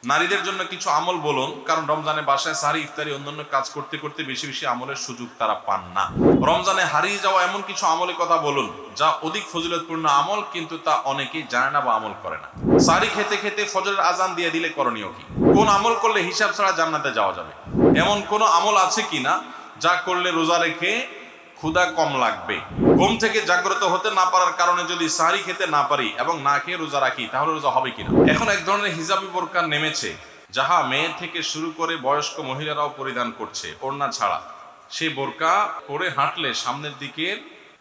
নারীদের জন্য কিছু আমল বলুন, কারণ রমজানে বাসায় সাহারি ইফতারি অন্যান্য কাজ করতে করতে বেশি বেশি আমলের সুযোগ তারা পান না। রমজানে হারিয়ে যাওয়া এমন কিছু আমলের কথা বলুন যা অধিক ফজিলতপূর্ণ আমল, কিন্তু তা অনেকেই জানে না বা আমল করে না। সাহারি খেতে খেতে ফজরের আজান দিয়ে দিলে করণীয় কি? কোন আমল করলে হিসাব ছাড়া জান্নাতে যাওয়া যাবে? এমন কোন আমল আছে কিনা যা করলে রোজা রেখে ক্ষুধা কম লাগবে? ঘুম থেকে জাগ্রত হতে না পারার কারণে যদি সাহারি খেতে না পারি এবং না খেয়ে রোজা রাখি, তাহলে রোজা হবে কিনা? এখন এক ধরনের হিজাবি বোরকা নেমেছে, যাহা মেয়ে থেকে শুরু করে বয়স্ক মহিলারাও পরিধান করছে ওড়না ছাড়া। সেই বোরকা পরে হাঁটলে সামনের দিকের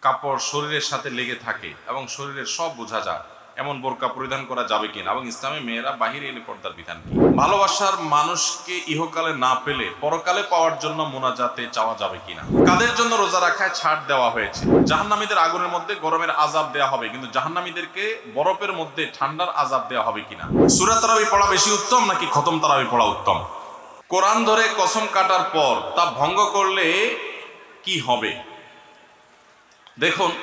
কাপড় শরীরের সাথে লেগে থাকে এবং শরীরের সব বোঝা যায়। এমন বোরকা পরিধান করা যাবে কিনা এবং ইসলামে মেয়েরা বাহিরে এলে পর্দার বিধান কি? ভালোবাসার মানুষকে ইহকালে না পেলে পরকালে পাওয়ার জন্য মোনাজাতে চাওয়া যাবে কিনা? কাদের জন্য রোজা রাখায় ছাড় দেওয়া হয়েছে? জাহান্নামীদের আগুনের মধ্যে গরমের আযাব দেওয়া হবে, কিন্তু জাহান্নামীদেরকে বরফের মধ্যে ঠান্ডার আযাব দেওয়া হবে কিনা? সূরা তারাবি পড়া বেশি উত্তম নাকি খতম তারাবি পড়া উত্তম? কোরআন ধরে কসম কাটার পর তা ভঙ্গ করলে কি হবে? দেখুন,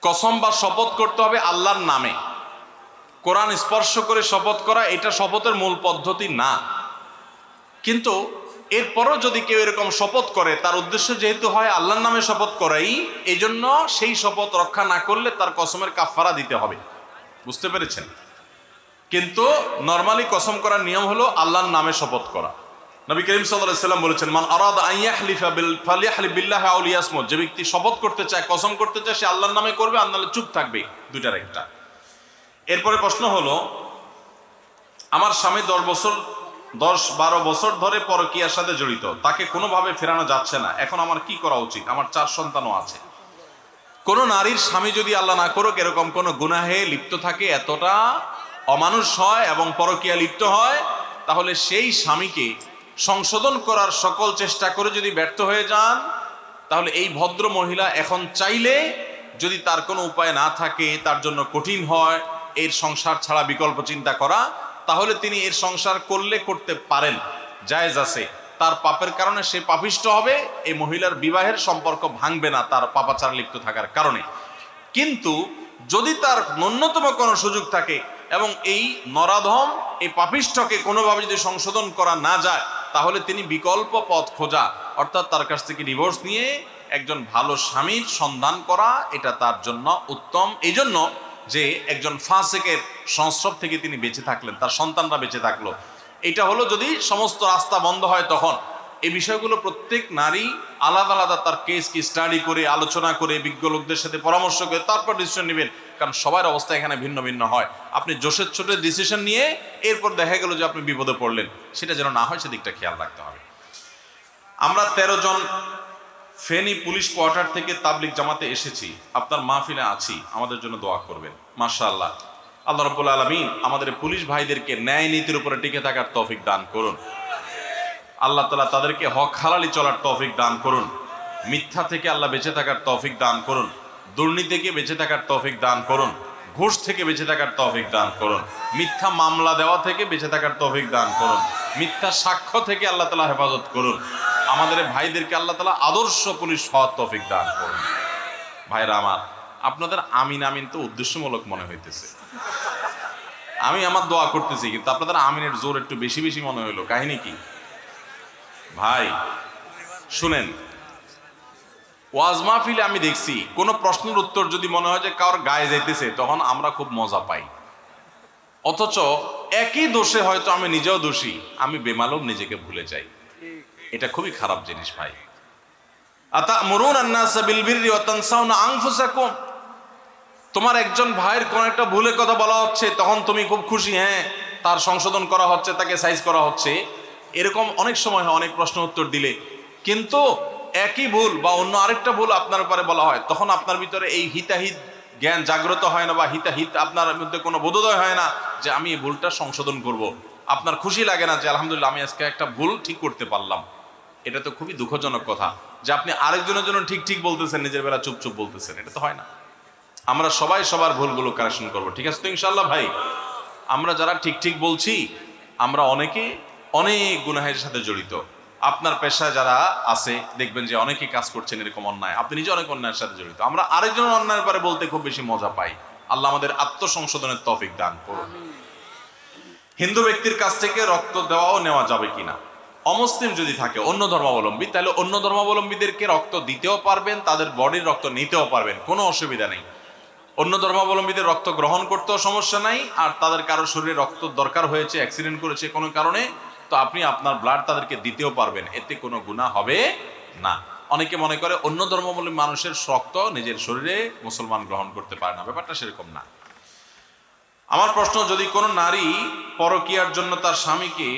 কসম বা শপথ করতে হবে আল্লাহর নামে। কোরআন স্পর্শ করে শপথ করা এটা শপথের মূল পদ্ধতি না, কিন্তু এরপরও যদি কেউ এরকম শপথ করে, তার উদ্দেশ্য যেহেতু হয় আল্লাহর নামে শপথ করাই, এই জন্য সেই শপথ রক্ষা না করলে তার কসমের কাফারা দিতে হবে। বুঝতে পেরেছেন? কিন্তু নরমালি কসম করার নিয়ম হলো আল্লাহর নামে শপথ করা। নবী করিম সাল্লাল্লাহু আলাইহি ওয়াসাল্লাম বলেছেন, মান আরাদা আন ইয়াহলিফা ফালইয়াহলিফ বিল্লাহি আও লিয়াসমুত। যে ব্যক্তি শপথ করতে চায়, কসম করতে চায়, সে আল্লাহর নামে করবে, আর নাহলে চুপ থাকবে। দুইটার একটা। এরপরে প্রশ্ন হলো, আমার স্বামী 10-12 বছর ধরে পরকীয়ার সাথে জড়িত, তাকে কোনোভাবে ফেরানো যাচ্ছে না, এখন আমার কি করা উচিত? আমার 4 সন্তানও আছে। কোন নারীর স্বামী যদি আল্লাহ না করুক এরকম কোন গুনাহে লিপ্ত থাকে, এতটা অমানুষ হয় এবং পরকীয়া লিপ্ত হয়, তাহলে সেই স্বামীকে সংশোধন করার সকল চেষ্টা করে যদি ব্যর্থ হয়ে যান, তাহলে এই ভদ্র মহিলা এখন চাইলে, যদি তার কোনো উপায় না থাকে, তার জন্য কঠিন হয় এর সংসার ছাড়া বিকল্প চিন্তা করা, তাহলে তিনি এর সংসার করলে করতে পারেন, জায়েজ আছে। তার পাপের কারণে সে পাপিষ্ট হবে, এই মহিলার বিবাহের সম্পর্ক ভাঙবে না তার পাপাচার লিপ্ত থাকার কারণে। কিন্তু যদি তার ন্যূনতম কোনো সুযোগ থাকে এবং এই নরাধম, এই পাপিষ্ঠকে কোনোভাবে যদি সংশোধন করা না যায়, তাহলে তিনি বিকল্প পথ খোঁজা, অর্থাৎ তার কাছ থেকে ডিভোর্স নিয়ে একজন ভালো স্বামীর সন্ধান করা, এটা তার জন্য উত্তম। এই জন্য যে একজন ফাসিকের সংস্রব থেকে তিনি বেঁচে থাকলেন, তার সন্তানরা বেঁচে থাকলো। এটা হলো যদি সমস্ত রাস্তা বন্ধ হয় তখন। এই বিষয়গুলো প্রত্যেক নারী আলাদা আলাদা তার কেসকে স্টাডি করে, আলোচনা করে, বিজ্ঞ লোকদের সাথে পরামর্শ করে তারপর ডিসিশন নেবেন, কারণ সবার অবস্থা এখানে ভিন্ন ভিন্ন হয়। আপনি জোশের ছোট ডিসিশন নিয়ে এরপর দেখা গেল যে আপনি বিপদে পড়লেন, সেটা যেন না হয় সেদিকটা খেয়াল রাখতে হবে। আমরা 13 জন ফেনী পুলিশ কোয়ার্টার থেকে তাবলিগ জামাতে এসেছি, আপনার মাহফিলে আছি, আমাদের জন্য দোয়া করবেন। মাশাআল্লাহ, আল্লাহ রাব্বুল আলামিন আমাদের পুলিশ ভাইদেরকে ন্যায় নীতির উপরে টিকে থাকার তৌফিক দান করুন। আল্লাহ তাআলা তাদেরকে হক হালালি চলার তৌফিক দান করুন। মিথ্যা থেকে আল্লাহ বেঁচে থাকার তৌফিক দান করুন। দুর্নীতি থেকে বেঁচে থাকার তৌফিক দান করুন। ঘুষ থেকে বেঁচে থাকার তৌফিক দান করুন। মিথ্যা মামলা দেওয়া থেকে বেঁচে থাকার তৌফিক দান করুন। মিথ্যা সাক্ষ্য থেকে আল্লাহ তাআলা হেফাজত করুন। আমাদের ভাইদেরকে আল্লাহ তাআলা আদর্শ পুলিশ হওয়ার তৌফিক দান করুন। ভাইরা আমার, আপনাদের আমিন আমিন তো উদ্দেশ্যমূলক মনে হইতেছে। আমি আমার দোয়া করতেছি, কিন্তু আপনাদের আমিনের জোর একটু বেশি বেশি মনে হইলো। কাহিনী কি ভাই? শুনেন, ওয়াজ মাহফিলে আমি দেখছি কোন প্রশ্নের উত্তর যদি মনে হয় যে কারোর গায়ে যাইতেছে, তখন আমরা খুব মজা পাই। অথচ একই দোষে হয়তো আমি নিজেও দোষী, আমি বেমালুম নিজেকে ভুলে যাই। এটা খুবই খারাপ জিনিস ভাই। আতা'মুরুনা আন-নাসা বিল বিররি ওয়া তানসাউনা আনফুসাকুম। তোমার একজন ভাইয়ের কোন একটা ভুলের কথা বলা হচ্ছে, তখন তুমি খুব খুশি, হ্যাঁ তার সংশোধন করা হচ্ছে, তাকে সাইজ করা হচ্ছে। এরকম অনেক সময় হয়, অনেক প্রশ্ন উত্তর দিলে। কিন্তু একই ভুল বা অন্য আরেকটা ভুল আপনার উপরে বলা হয়, তখন আপনার ভিতরে এই হিতাহিত জ্ঞান জাগ্রত হয় না, বা হিতাহিত আপনার মধ্যে কোনো বোধোদয় হয় না যে আমি এই ভুলটা সংশোধন করব। আপনার খুশি লাগে না যে আলহামদুলিল্লাহ আমি আজকে একটা ভুল ঠিক করতে পারলাম। এটা তো খুবই দুঃখজনক কথা যে আপনি আরেকজনের জন্য ঠিক ঠিক বলতেছেন, নিজের বেলা চুপ চুপ বলতেছেন। এটা তো হয় না। আমরা সবাই সবার ভুলগুলো কারেকশন করবো, ঠিক আছে তো ইনশাআল্লাহ ভাই? আমরা যারা ঠিক ঠিক বলছি, আমরা অনেকে অনেক গুনাহের সাথে জড়িত। আপনার পেশায় যারা আছে দেখবেন যে অনেকেই কাজ করছেন এরকম অন্যায়, আপনি নিজে অনেক অন্যায়ের সাথে জড়িত। আমরা আরেকজনের অন্যায়ের ব্যাপারে বলতে খুব বেশি মজা পাই। আল্লাহ আমাদের আত্মসংশোধনের তৌফিক দান করুন। হিন্দু ব্যক্তির কাছ থেকে রক্ত দেওয়াও নেওয়া যাবে কিনা। অমুসলিম যদি থাকে অন্য ধর্মাবলম্বী, তাহলে অন্য ধর্মাবলম্বীদেরকে রক্ত দিতেও পারবেন, তাদের বডির রক্ত নিতেও পারবেন, কোনো অসুবিধা নেই। অন্য ধর্মাবলম্বীদের রক্ত গ্রহণ করতেও সমস্যা নাই, আর তাদের কারো শরীরে রক্ত দরকার হয়েছে, অ্যাক্সিডেন্ট করেছে কোনো কারণে, তো আপনি আপনার ব্লাড তাদেরকে দিতেও পারবেন, এতে কোনো গুনাহ হবে না। অনেকে মনে করে অন্য ধর্মাবলম্বী মানুষের রক্ত নিজের শরীরে মুসলমান গ্রহণ করতে পারে না, ব্যাপারটা সেরকম না। আমার প্রশ্ন, যদি কোনো নারী পরকীয়ার জন্য তার স্বামীকে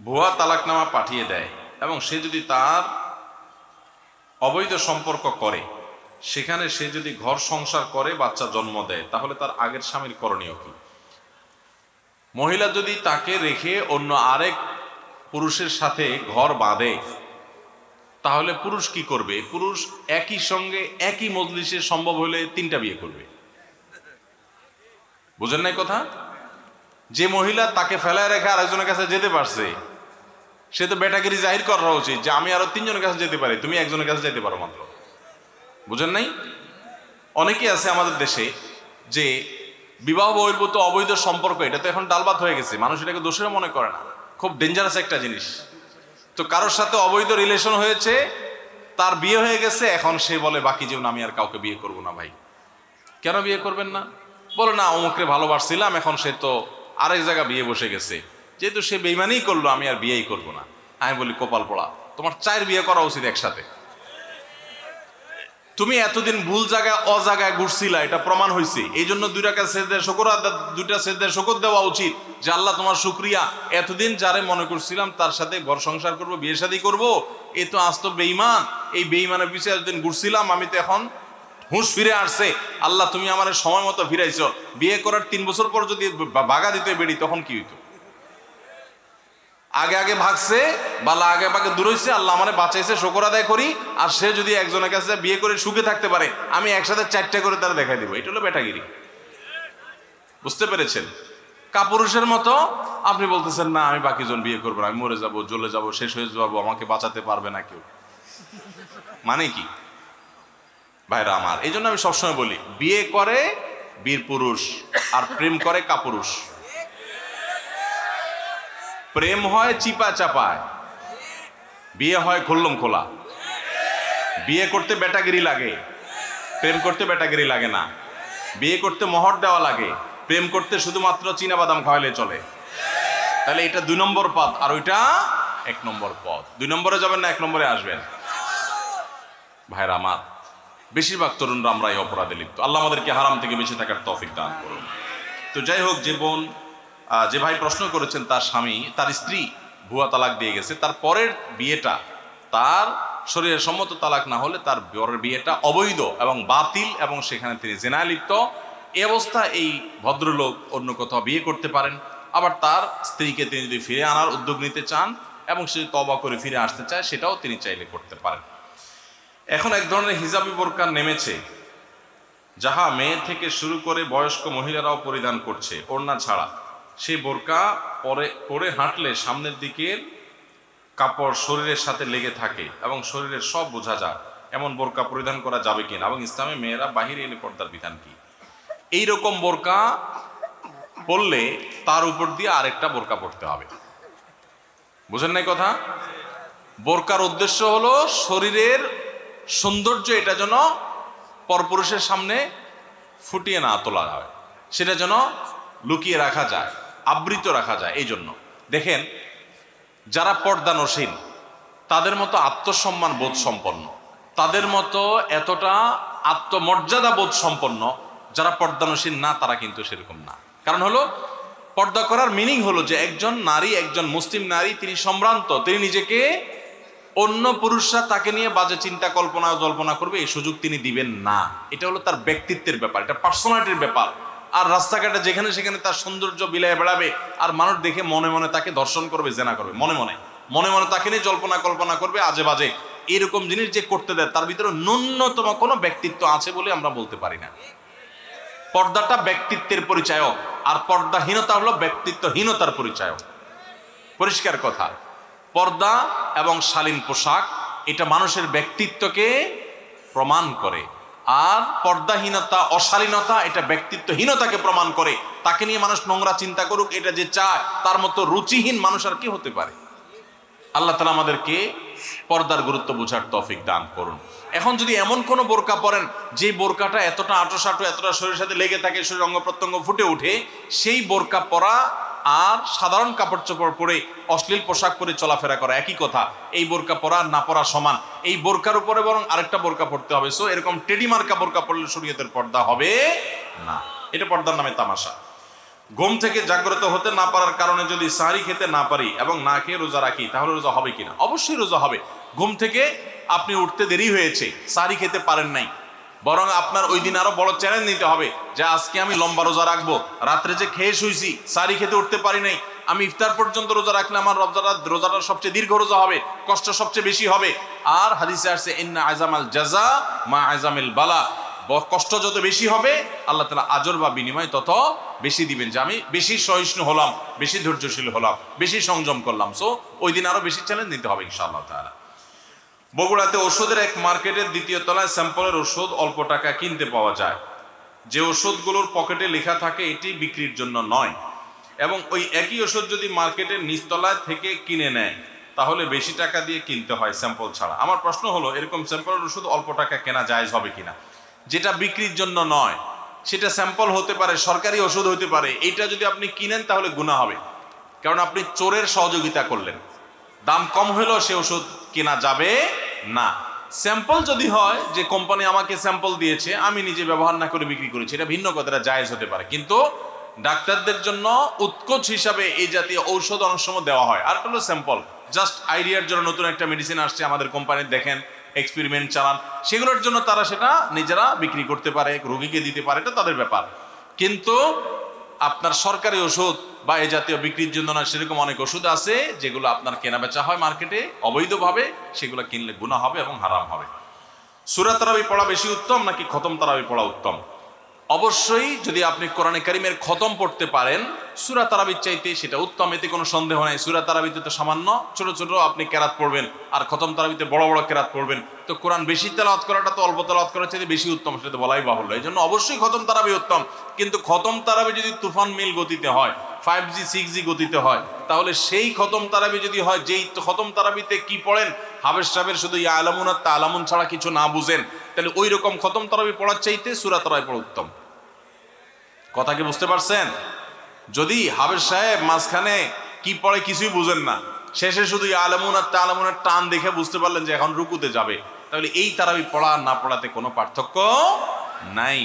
ভুয়া তালাকনামা পাঠিয়ে দেয় এবং সে যদি তার অবৈধ সম্পর্ক করে, সেখানে সে যদি ঘর সংসার করে, বাচ্চা জন্ম দেয়, তাহলে তার আগের স্বামীর করণীয় কি? মহিলা যদি তাকে রেখে অন্য আরেক পুরুষের সাথে ঘর বাঁধে, তাহলে পুরুষ কি করবে? পুরুষ একই সঙ্গে একই মজলিসে সম্ভব হলে 3টা বিয়ে করবে। বুঝেন নাই কথা? যে মহিলা তাকে ফেলায় রেখে আরেকজনের কাছে যেতে পারছে, সে তো বেটাগিরি জাহির করা উচিত যে আমি আরো 3 জনের কাছে যেতে পারি, তুমি একজনের কাছে যেতে পারো মাত্র। বুঝেন নাই? অনেকেই আছে আমাদের দেশে যে বিবাহ বহির্ভূত অবৈধ সম্পর্ক, এটা তো এখন ডালবাত হয়ে গেছে, মানুষ এটাকে দোষের মনে করে না, খুব ডেঞ্জারাস একটা জিনিস। তো কারোর সাথে অবৈধ রিলেশন হয়েছে, তার বিয়ে হয়ে গেছে, এখন সে বলে বাকি জীবন আমি আর কাউকে বিয়ে করব না। ভাই, কেন বিয়ে করবেন না? বলে না, অমুককে ভালোবাসছিলাম, এখন সে তো আরেক জায়গা বিয়ে বসে গেছে, যেহেতু সে বেইমানিই করলো, আমি আর বিয়েই করব না। আমি বলি কপাল পোড়া, তোমার 4 বিয়ে করা উচিত একসাথে। তুমি এতদিন ভুল জায়গায় অজায়গায় ঘুরছিলা, এটা প্রমাণ হয়েছে। এই জন্য 2 রাকাত সেজদায় শুকর দেওয়া উচিত যে আল্লাহ তোমার শুকরিয়া, এতদিন যারে মনে করছিলাম তার সাথে ঘর সংসার করব, বিয়ে শাদী করব, এ তো আজ তো বেঈমান। এই বেঈমানের পিছিয়ে এতদিন ঘুরছিলাম, আমি তো এখন হুঁশ ফিরে আসছে, আল্লাহ তুমি আমার সময় মতো ফিরাইছো। বিয়ে করার 3 বছর পর যদি ভাগা দিতে বেড়ি, তখন কি হইতো? আগে আগে ভাগছে, বালা আগে ভাগে দূর হইছে, আল্লাহ আমারে বাঁচাইছে, শুকর আদায় করি। আর সে যদি একজনের কাছে বিয়ে করে সুখে থাকতে পারে, আমি একসাথে 4টা করে তারা দেখাই দিব। এটা হলো বেটাগিরি। বুঝতে পেরেছেন? কাপুরুষের মতো আপনি বলতেছেন না আমি বাকি জন বিয়ে করবো না, আমি মরে যাব, জ্বলে যাব, শেষ হয়ে যাবো, আমাকে বাঁচাতে পারবে না কেউ। মানে কি ভাইরা আমার? এই জন্য আমি সবসময় বলি, বিয়ে করে বীর পুরুষ আর প্রেম করে কাপুরুষ। প্রেম হয় চিপা চাপায়, বিয়ে হয় খুল্লম খোলা। বিয়ে করতে বেটাগিরি লাগে, প্রেম করতে বেটাগিরি লাগে না। বিয়ে করতে মোহর দেওয়া লাগে, প্রেম করতে শুধুমাত্র চীনা বাদাম খাওয়াইলে চলে। তাহলে এটা 2 নম্বর পথ, আর ওইটা 1 নম্বর পথ। 2 নম্বরে যাবেন না 1 নম্বরে আসবেন? ভাইরা আমার, বেশিরভাগ তরুণরা আমরা এই অপরাধে লিপ্ত। আল্লাহ আমাদেরকে হারাম থেকে বেঁচে থাকার তৌফিক দান করুন। তো যাই হোক, যে বোন, যে ভাই প্রশ্ন করেছেন, তার স্বামী, তার স্ত্রী ভুয়া তালাক দিয়ে গেছে, তার পরের বিয়েটা তার শরীরের সম্মত তালাক না হলে তার পরের বিয়েটা অবৈধ এবং বাতিল, এবং সেখানে তিনি জিনায় লিপ্ত। এই অবস্থা এই ভদ্রলোক অন্য কোথাও বিয়ে করতে পারেন। আবার তার স্ত্রীকে তিনি যদি ফিরে আনার উদ্যোগ নিতে চান এবং সে তওবা করে ফিরে আসতে চায়, সেটাও তিনি চাইলে করতে পারেন। এখন এক ধরনের হিজাবি বোরকা নেমেছে, যাহা মেয়ে থেকে শুরু করে বয়স্ক মহিলারাও পরিধান করছে ওড়না ছাড়া। সেই বোরকা পরে হাঁটলে সামনের দিকের কাপড় শরীরের সাথে লেগে থাকে এবং শরীরের সব বোঝা যায়, এমন বোরকা পরিধান করা যাবে কিনা, এবং ইসলামে মেয়েরা বাহিরে এলে পর্দার বিধান কি? এইরকম বোরকা পরলে তার উপর দিয়ে আরেকটা বোরকা পরতে হবে। বুঝেন নাই কথা? বোরকার উদ্দেশ্য হলো শরীরের সৌন্দর্য, এটা যেন পরপুরুষের সামনে ফুটিয়ে না তোলা হয়, সেটা যেন লুকিয়ে রাখা যায়, আবৃত রাখা যায়। এই জন্য দেখেন, যারা পর্দানসীন তাদের মতো আত্মসম্মান বোধ সম্পন্ন, তাদের মতো এতটা আত্মমর্যাদা বোধ সম্পন্ন যারা পর্দানসীন না, তারা কিন্তু সেরকম না। কারণ হলো, পর্দা করার মিনিং হলো যে একজন নারী, একজন মুসলিম নারী, তিনি সম্ভ্রান্ত, তিনি নিজেকে অন্য পুরুষরা তাকে নিয়ে বাজে চিন্তা কল্পনা জল্পনা করবে এই সুযোগ তিনি দিবেন না। এটা হলো তার ব্যক্তিত্বের ব্যাপার, এটা পার্সোনালিটির ব্যাপার। আর রাস্তাঘাটে যেখানে সেখানে তার সৌন্দর্য বিলায় বেড়াবে, আর মানুষ দেখে মনে মনে তাকে দর্শন করবে, জেনা করবে, মনে মনে তাকে নিয়ে জল্পনা কল্পনা করবে আজে বাজে। এরকম জিনিস যে করতে দেয়, তার ভিতরে ন্যূনতম কোনো ব্যক্তিত্ব আছে বলে আমরা বলতে পারি না। পর্দাটা ব্যক্তিত্বের পরিচায়ক, আর পর্দাহীনতা হলো ব্যক্তিত্বহীনতার পরিচায়ক। পরিষ্কার কথা। পর্দা এবং শালীন পোশাক, এটা মানুষের ব্যক্তিত্বকে প্রমাণ করে। আর পর্দাহীনতা, অশালীনতা এটা ব্যক্তিত্বহীনতাকে প্রমাণ করে। তাকে নিয়ে মানুষ নোংরা চিন্তা করুক, এটা যে চায়, তার মতো রুচিহীন মানুষ আর কি হতে পারে। আল্লাহ তাআলা আমাদেরকে পর্দার গুরুত্ব বোঝার তৌফিক দান করুন। এখন যদি এমন কোনো বোরকা পরেন যে বোরকাটা এতটা আঁটোসাঁটো, এতটা শরীরের সাথে লেগে থাকে, শরীর অঙ্গ প্রত্যঙ্গ ফুটে ওঠে, সেই বোরকা পরা আর সাধারণ কাপড় চোপড় পরে অশ্লীল পোশাক পরে চলাফেরা করা একই কথা। এই বোরকা পরা আর না পরা সমান। এই বোরকার উপরে বরং আরেকটা বোরকা পড়তে হবে। সো এরকম টেডি মার্কা বোরকা পড়লে শরীয়তের পর্দা হবে না, এটা পর্দার নামে তামাশা। ঘুম থেকে জাগ্রত হতে না পারার কারণে যদি সাহরি খেতে না পারি এবং না খেয়ে রোজা রাখি, তাহলে রোজা হবে কিনা? অবশ্যই রোজা হবে। ঘুম থেকে আপনি উঠতে দেরি হয়েছে, সাহরি খেতে পারেন নাই, বরং আপনার ওই দিন আরো বড় চ্যালেঞ্জ নিতে হবে যে আজকে আমি লম্বা রোজা রাখবো। রাত্রে যে খেয়ে শুইছি, সাহরি খেতে উঠতে পারি নাই, আমি ইফতার পর্যন্ত রোজা রাখলে আমার রোজাটা সবচেয়ে দীর্ঘ রোজা হবে, কষ্ট সবচেয়ে বেশি হবে। আর হাদিসে আসছে ইন্না আযামাল জাযা মা আযামিল বালা, কষ্ট যত বেশি হবে আল্লাহ তাআলা আজর বা বিনিময় তত বেশি দিবেন। যে আমি বেশি সহিষ্ণু হলাম, বেশি ধৈর্যশীল হলাম, বেশি সংযম করলাম। সো ওই দিন আরো বেশি চ্যালেঞ্জ নিতে হবে ইনশাআল্লাহ তাআলা। বগুড়াতে ওষুধের এক মার্কেটের দ্বিতীয় তলায় স্যাম্পলের ওষুধ অল্প টাকা কিনতে পাওয়া যায়। যে ওষুধগুলোর পকেটে লেখা থাকে এটি বিক্রির জন্য নয়, এবং ওই একই ওষুধ যদি মার্কেটের নিচতলায় থেকে কিনে নেয় তাহলে বেশি টাকা দিয়ে কিনতে হয় স্যাম্পল ছাড়া। আমার প্রশ্ন হলো, এরকম স্যাম্পলের ওষুধ অল্প টাকা কেনা জায়েজ হবে কিনা? যেটা বিক্রির জন্য নয় সেটা স্যাম্পল হতে পারে, সরকারি ওষুধ হতে পারে, এইটা যদি আপনি কিনেন তাহলে গুনাহ হবে, কারণ আপনি চোরের সহযোগিতা করলেন। দাম কম হলেও সে ওষুধ কেনা যাবে না। স্যাম্পল যদি হয় যে কোম্পানি আমাকে স্যাম্পল দিয়েছে, আমি নিজে ব্যবহার না করে বিক্রি করেছি, এটা ভিন্ন কথা, এটা জায়েজ হতে পারে। কিন্তু ডাক্তারদের জন্য উৎকোচ হিসাবে এই জাতীয় ঔষধ অনেক সময় দেওয়া হয়। আর হলো স্যাম্পল, জাস্ট আইডিয়ার জন্য নতুন একটা মেডিসিন আসছে আমাদের কোম্পানির, দেখেন এক্সপেরিমেন্ট চালান, সেগুলোর জন্য তারা সেটা নিজেরা বিক্রি করতে পারে, রোগীকে দিতে পারে, এটা তাদের ব্যাপার। কিন্তু আপনার সরকারি ওষুধ বা এই জাতীয় বিক্রির জন্য না, সেরকম অনেক ওষুধ আছে যেগুলো আপনার কেনা বেচা হয় মার্কেটে অবৈধভাবে, সেগুলো কিনলে গুনাহ হবে এবং হারাম হবে। সূরা তারাবি পড়া বেশি উত্তম নাকি খতম তারাবি পড়া উত্তম? অবশ্যই যদি আপনি কোরআনে কারিমের খতম পড়তে পারেন সূরা তারাবির চাইতে সেটা উত্তম, এতে কোনো সন্দেহ নাই। সূরা তারাবিতে তো সামান্য ছোট ছোট আপনি কেরাত পড়বেন, আর খতম তারাবিতে বড় বড় কেরাত পড়বেন, তো কোরআন বেশি তেলাওয়াত করাটা তো অল্প তেলাওয়াত করার চাইতে বেশি উত্তম, সেটা তো বলাই বাহুল্য। এই জন্য অবশ্যই খতম তারাবি উত্তম। কিন্তু খতম তারাবি যদি তুফান মিল গতিতে হয়, 5G 6G গতিতে হয়, তাহলে সেই খতম তারাবি যদি হয়, যেই খতম তারাবিতে কি পড়েন হাবেশ সাহেবের শুধু ইয়া আলামুন আর তা আলামুন ছাড়া কিছু না বুঝেন, তাহলে ওই রকম খতম তারাবি পড়ার চাইতে সূরা তারাবি পড়া উত্তম। কথা কি বুঝতে পারছেন? যদি হাবেশ সাহেব মাঝখানে কি পড়ে কিছুই বুঝেন না, শেষে শুধু ইয়া আলামুন আর তা আলামুনের টান দেখে বুঝতে পারলেন যে এখন রুকুতে যাবে, তাহলে এই তারাবি পড়া আর না পড়াতে কোনো পার্থক্য নাই।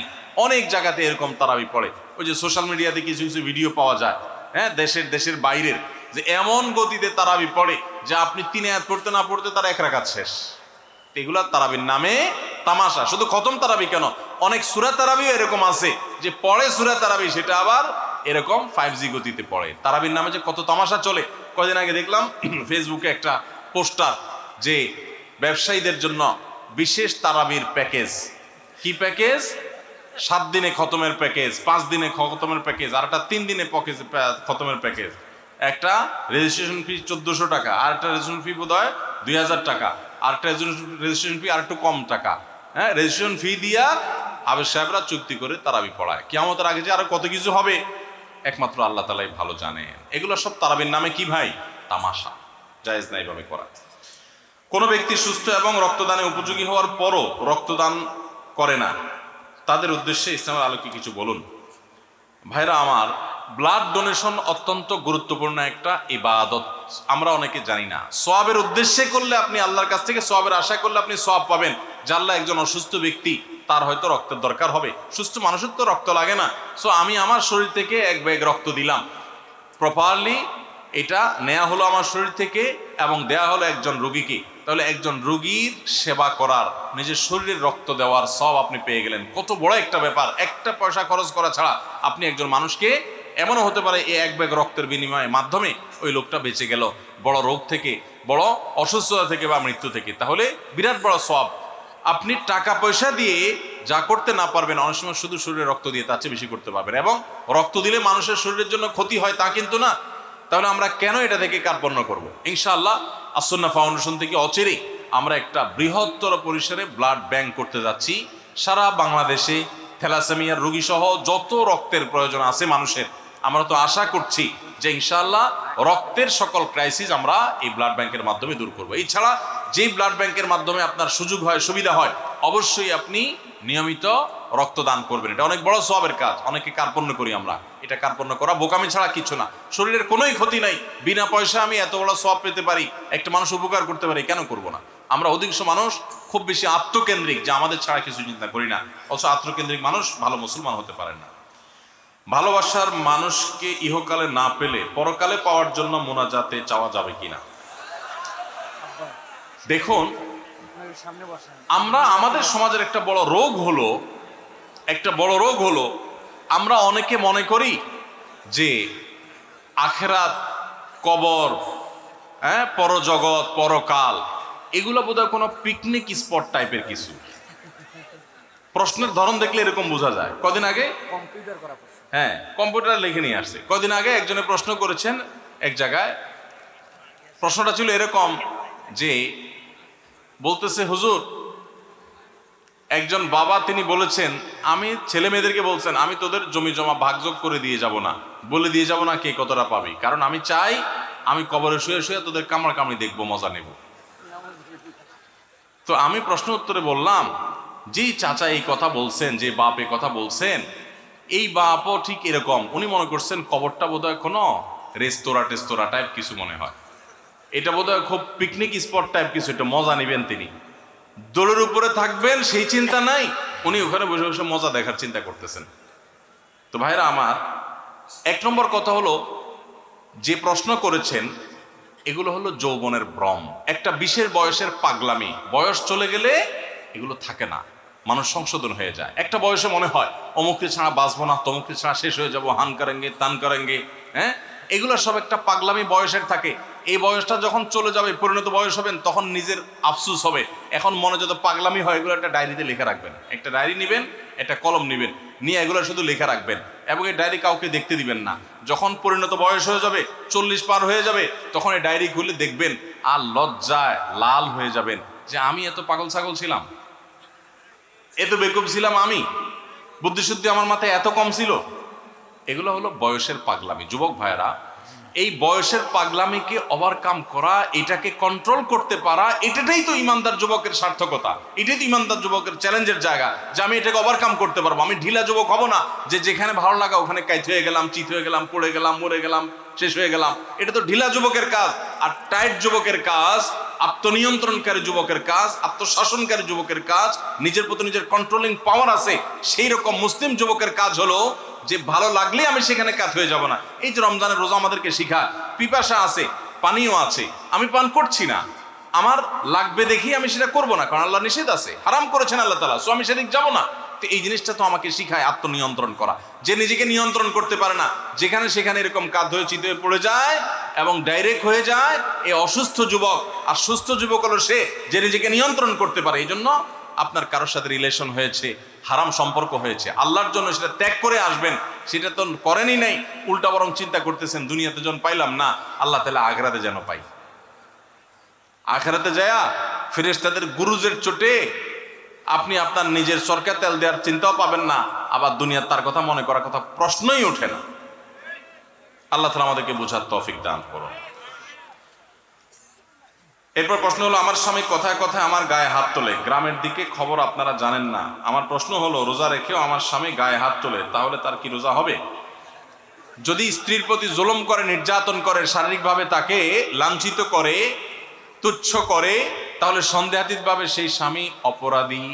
অনেক জায়গাতে এরকম তারাবি পড়ে, ওই যে সোশ্যাল মিডিয়াতে কিছু কিছু ভিডিও পাওয়া যায়, হ্যাঁ, দেশের বাইরের, যে এমন গতিতে তারাবি পড়ে যে আপনি 3 আয়াত পড়তে না পড়তে তার 1 রাকাত শেষ। এগুলা তারাবির নামে তামাশা। শুধু খতম তারাবি কেন, অনেক সূরা তারাবিও এরকম আছে যে পড়ে সূরা তারাবি, সেটা আবার এরকম 5G গতিতে পড়ে। তারাবির নামে যে কত তামাশা চলে। কদিন আগে দেখলাম ফেসবুকে একটা পোস্টার, যে ব্যবসায়ীদের জন্য বিশেষ তারাবির প্যাকেজ। কি প্যাকেজ? 7 দিনে খতমের প্যাকেজ, 5 দিনে খতমের প্যাকেজ, আর একটা 3 দিনে খতমের প্যাকেজ। একটা রেজিস্ট্রেশন ফি 1400 টাকা, আর একটা রেজিস্ট্রেশন ফি বোধ হয় 2000 টাকা, আর একটা রেজিস্ট্রেশন ফি আর একটু কম টাকা। হ্যাঁ, রেজিস্ট্রেশন ফি দিয়া হাবেজ সাহেবরা চুক্তি করে তারাবি পড়ায়। কিয়ামতের আগে যে আরো কত কিছু হবে একমাত্র আল্লাহ তাআলাই ভালো জানেন। এগুলো সব তারাবির নামে কি ভাই? তামাশা, জায়েজ নাই ভাবে করা। কোনো ব্যক্তি সুস্থ এবং রক্তদানে উপযোগী হওয়ার পরও রক্তদান করে না, তাদের উদ্দেশ্যে ইসলামের আলোকে কিছু বলুন। ভাইরা আমার, ব্লাড ডোনেশন অত্যন্ত গুরুত্বপূর্ণ একটা ইবাদত, আমরা অনেকে জানি না। সওয়াবের উদ্দেশ্যে করলে আপনি আল্লাহর কাছ থেকে সওয়াবের আশা করলে আপনি সওয়াব পাবেন। জানলা একজন অসুস্থ ব্যক্তি, তার হয়তো রক্তের দরকার হবে, সুস্থ মানুষের তো রক্ত লাগে না, সো আমি আমার শরীর থেকে 1 ব্যাগ রক্ত দিলাম, প্রপারলি এটা নেওয়া হলো আমার শরীর থেকে এবং দেয়া হলো একজন রোগীকে, তাহলে একজন রোগীর সেবা করার, নিজের শরীরের রক্ত দেওয়ার সব আপনি পেয়ে গেলেন। কত বড় একটা ব্যাপার! একটা পয়সা খরচ করা ছাড়া আপনি একজন মানুষকে, এমনও হতে পারে এই 1 ব্যাগ রক্তের বিনিময়ে মাধ্যমে ওই লোকটা বেঁচে গেল বড় রোগ থেকে, বড় অসুস্থতা থেকে বা মৃত্যু থেকে, তাহলে বিরাট বড় সওয়াব। আপনি টাকা পয়সা দিয়ে যা করতে না পারবেন, অনেক সময় শুধু শরীরে রক্ত দিয়ে তার চেয়ে বেশি করতে পারবেন। এবং রক্ত দিলে মানুষের শরীরের জন্য ক্ষতি হয় তা কিন্তু না। তাহলে আমরা কেন এটা থেকে কার্পণ্য করব? ইনশাআল্লাহ আসুন্নাহ ফাউন্ডেশন থেকে অচিরেই আমরা একটা বৃহত্তর পরিসরে ব্লাড ব্যাংক করতে যাচ্ছি। সারা বাংলাদেশে থ্যালাসেমিয়ার রোগী সহ যত রক্তের প্রয়োজন আছে মানুষের, আমরা তো আশা করছি যে ইনশাআল্লাহ রক্তের সকল ক্রাইসিস আমরা এই ব্লাড ব্যাংকের মাধ্যমে দূর করব। এছাড়া যেই ব্লাড ব্যাংকের মাধ্যমে আপনার সুযোগ হয়, সুবিধা হয়, অবশ্যই আপনি নিয়মিত রক্তদান করবেন। এটা অনেক বড় সওয়াবের কাজ। অনেকে কার্পণ্য করি আমরা, এটা কার্পণ্য করা বোকামি ছাড়া কিছু না। শরীরের কোনোই ক্ষতি নাই, বিনা পয়সা আমি এত বড় সওয়াব পেতে পারি, একটা মানুষ উপকার করতে পারি, কেন করব না? আমরা অধিকাংশ মানুষ খুব বেশি আত্মকেন্দ্রিক, যে আমাদের ছাড়া কিছু চিন্তা করি না। অথচ আত্মকেন্দ্রিক মানুষ ভালো মুসলমান হতে পারে না। ভালোবাসার মানুষকে ইহকালে না পেলে পরকালে পাওয়ার জন্য মোনাজাতে চাওয়া যাবে কিনা? দেখুন, আমরা আমাদের সমাজের একটা বড় রোগ হলো আমরা অনেকে মনে করি যে আখেরাত, কবর, পরজগৎ, পরকাল এগুলো বোধহয় কোনো পিকনিক স্পট টাইপের কিছু। প্রশ্নের ধরন দেখলে এরকম বোঝা যায়। কদিন আগে কম্পিউটার লিখে নিয়ে আসছে। কদিন আগে একজনে প্রশ্ন করেছেন এক জায়গায়, প্রশ্নটা ছিল এরকম যে বলতেছে, হুজুর, একজন বাবা তিনি বলেছেন, আমি ছেলে মেয়েদেরকে বলছেন আমি তোদের জমি জমা ভাগযোগ করে দিয়ে যাব না, বলে দিয়ে যাব না কে কতটা পাবি, কারণ আমি চাই আমি কবরে শুয়ে শুয়ে তোদের কামড় কামড়ি দেখবো, মজা নেব। তো আমি প্রশ্ন উত্তরে বললাম, যেই চাচা এই কথা বলছেন, যে বাপ এই কথা বলছেন, এই বাপও ঠিক এরকম, উনি মনে করছেন কবরটা বোধহয় কোনো রেস্তোরাঁ টাইপ কিছু মনে হয়, এটা বোধহয় খুব পিকনিক স্পট টাইপ কিছু, এটা মজা নেবেন তিনি, দোলের উপরে থাকবেন সেই চিন্তা নাই, উনি ওখানে বসে বসে মজা দেখার চিন্তা করতেছেন। তো ভাইরা আমার, এক নম্বর কথা হলো, যে প্রশ্ন করেছেন এগুলো হলো যৌবনের ভ্রম, একটা বিশেষ বয়সের পাগলামি। বয়স চলে গেলে এগুলো থাকে না, মানুষ সংশোধন হয়ে যায়। একটা বয়সে মনে হয় অমুককে ছাড়া বাঁচবো না, তমুককে ছাড়া শেষ হয়ে যাবো, হান করেঙ্গে তান করেঙ্গে, এগুলো সব একটা পাগলামি বয়সের থাকে। এই বয়সটা যখন চলে যাবে, পরিণত বয়স হবেন, তখন নিজের আফসুস হবে। এখন মনে যত পাগলামি হয় এগুলো একটা ডায়েরিতে লেখা রাখবেন, একটা ডায়েরি নেবেন, একটা কলম নেবেন, নিয়ে এগুলো শুধু লেখা রাখবেন, এবং এই ডায়েরি কাউকে দেখতে দিবেন না। যখন পরিণত বয়স হয়ে যাবে, 40 পার হয়ে যাবে, তখন এই ডায়েরি খুলে দেখবেন আর লজ্জায় লাল হয়ে যাবেন যে আমি এত পাগল ছাগল ছিলাম, এত বেকুব ছিলাম, আমি বুদ্ধিশুদ্ধি আমার মাথায় এত কম ছিল। এগুলো হলো বয়সের পাগলামি। যুবক ভাইয়েরা, এই বয়সের পাগলামিকে ওভারকাম করা, এটাকে কন্ট্রোল করতে পারা, এটাই তো ইমানদার যুবকের সার্থকতা, এটাই তো ইমানদার যুবকের চ্যালেঞ্জের জায়গা, যে আমি এটাকে ওভারকাম করতে পারবো। আমি ঢিলা যুবক হব না, যে যেখানে ভালো লাগা ওখানে কাইত হয়ে গেলাম, চিত হয়ে গেলাম, পড়ে গেলাম, মরে গেলাম, শেষ হয়ে গেলাম। এটা তো ঢিলা যুবকের কাজ। আর টাইট যুবকের কাজ, আত্মনিয়ন্ত্রণকারী যুবকের কাজ, আত্মশাসনকারী যুবকের কাজ, নিজের প্রতি নিজের কন্ট্রোলিং পাওয়ার আছে, সেই রকম মুসলিম যুবকের কাজ হলো যে ভালো লাগলে আমি সেখানে কাত হয়ে যাব না। এই যে রমজানের রোজা আমাদেরকে শিখায়, পিপাসা আছে, পানিও আছে, আমি পান করছি না, আমার লাগবে দেখি আমি সেটা করব না, কারণ আল্লাহ নিষেধ আছে, হারাম করেছেন আল্লাহ তাআলা, সো আমি সেদিক যাব না। তো এই জিনিসটা তো আমাকে শিখায় আত্মনিয়ন্ত্রণ করা। যে নিজেকে নিয়ন্ত্রণ করতে পারে না, যেখানে সেখানে এরকম কাঁধ হয়ে চিত হয়ে পড়ে যায় এবং ডাইরেক্ট হয়ে যায়, এই অসুস্থ যুবক। আর সুস্থ যুবক হলো সে যে নিজেকে নিয়ন্ত্রণ করতে পারে। এই জন্য আপনার কারোর সাথে রিলেশন হয়েছে, হারাম সম্পর্ক হয়েছে, আল্লাহর জন্য সেটা ত্যাগ করে আসবেন, সেটা তো করেনই নাই, উল্টা বরং চিন্তা করতেছেন দুনিয়াতে যখন পাইলাম না, আল্লাহ তাআলা আখিরাতে যেন পাই। আখিরাতে যায়া ফেরেশতাদের গুরুজের চোটে আপনি আপনার নিজের সরকার তেল দেওয়ার চিন্তাও পাবেন না, আবার দুনিয়ার তার কথা মনে করার কথা প্রশ্নই ওঠে না। আল্লাহ তাআলা আমাদেরকে বোঝার তৌফিক দান করুন। এরপর প্রশ্ন হলো, আমার স্বামী কথায় কথায় আমার গায়ে হাত তোলে, গ্রামের দিকে খবর আপনারা জানেন না। আমার প্রশ্ন হলো, রোজা রেখেও আমার স্বামী গায়ে হাত তোলে, তাহলে তার কি রোজা হবে? যদি স্ত্রীর প্রতি জুলুম করে, নির্যাতন করে, শারীরিকভাবে তাকে লাঞ্ছিত করে, তুচ্ছ করে, তাহলে সন্দেহাতীতভাবে সেই স্বামী অপরাধী,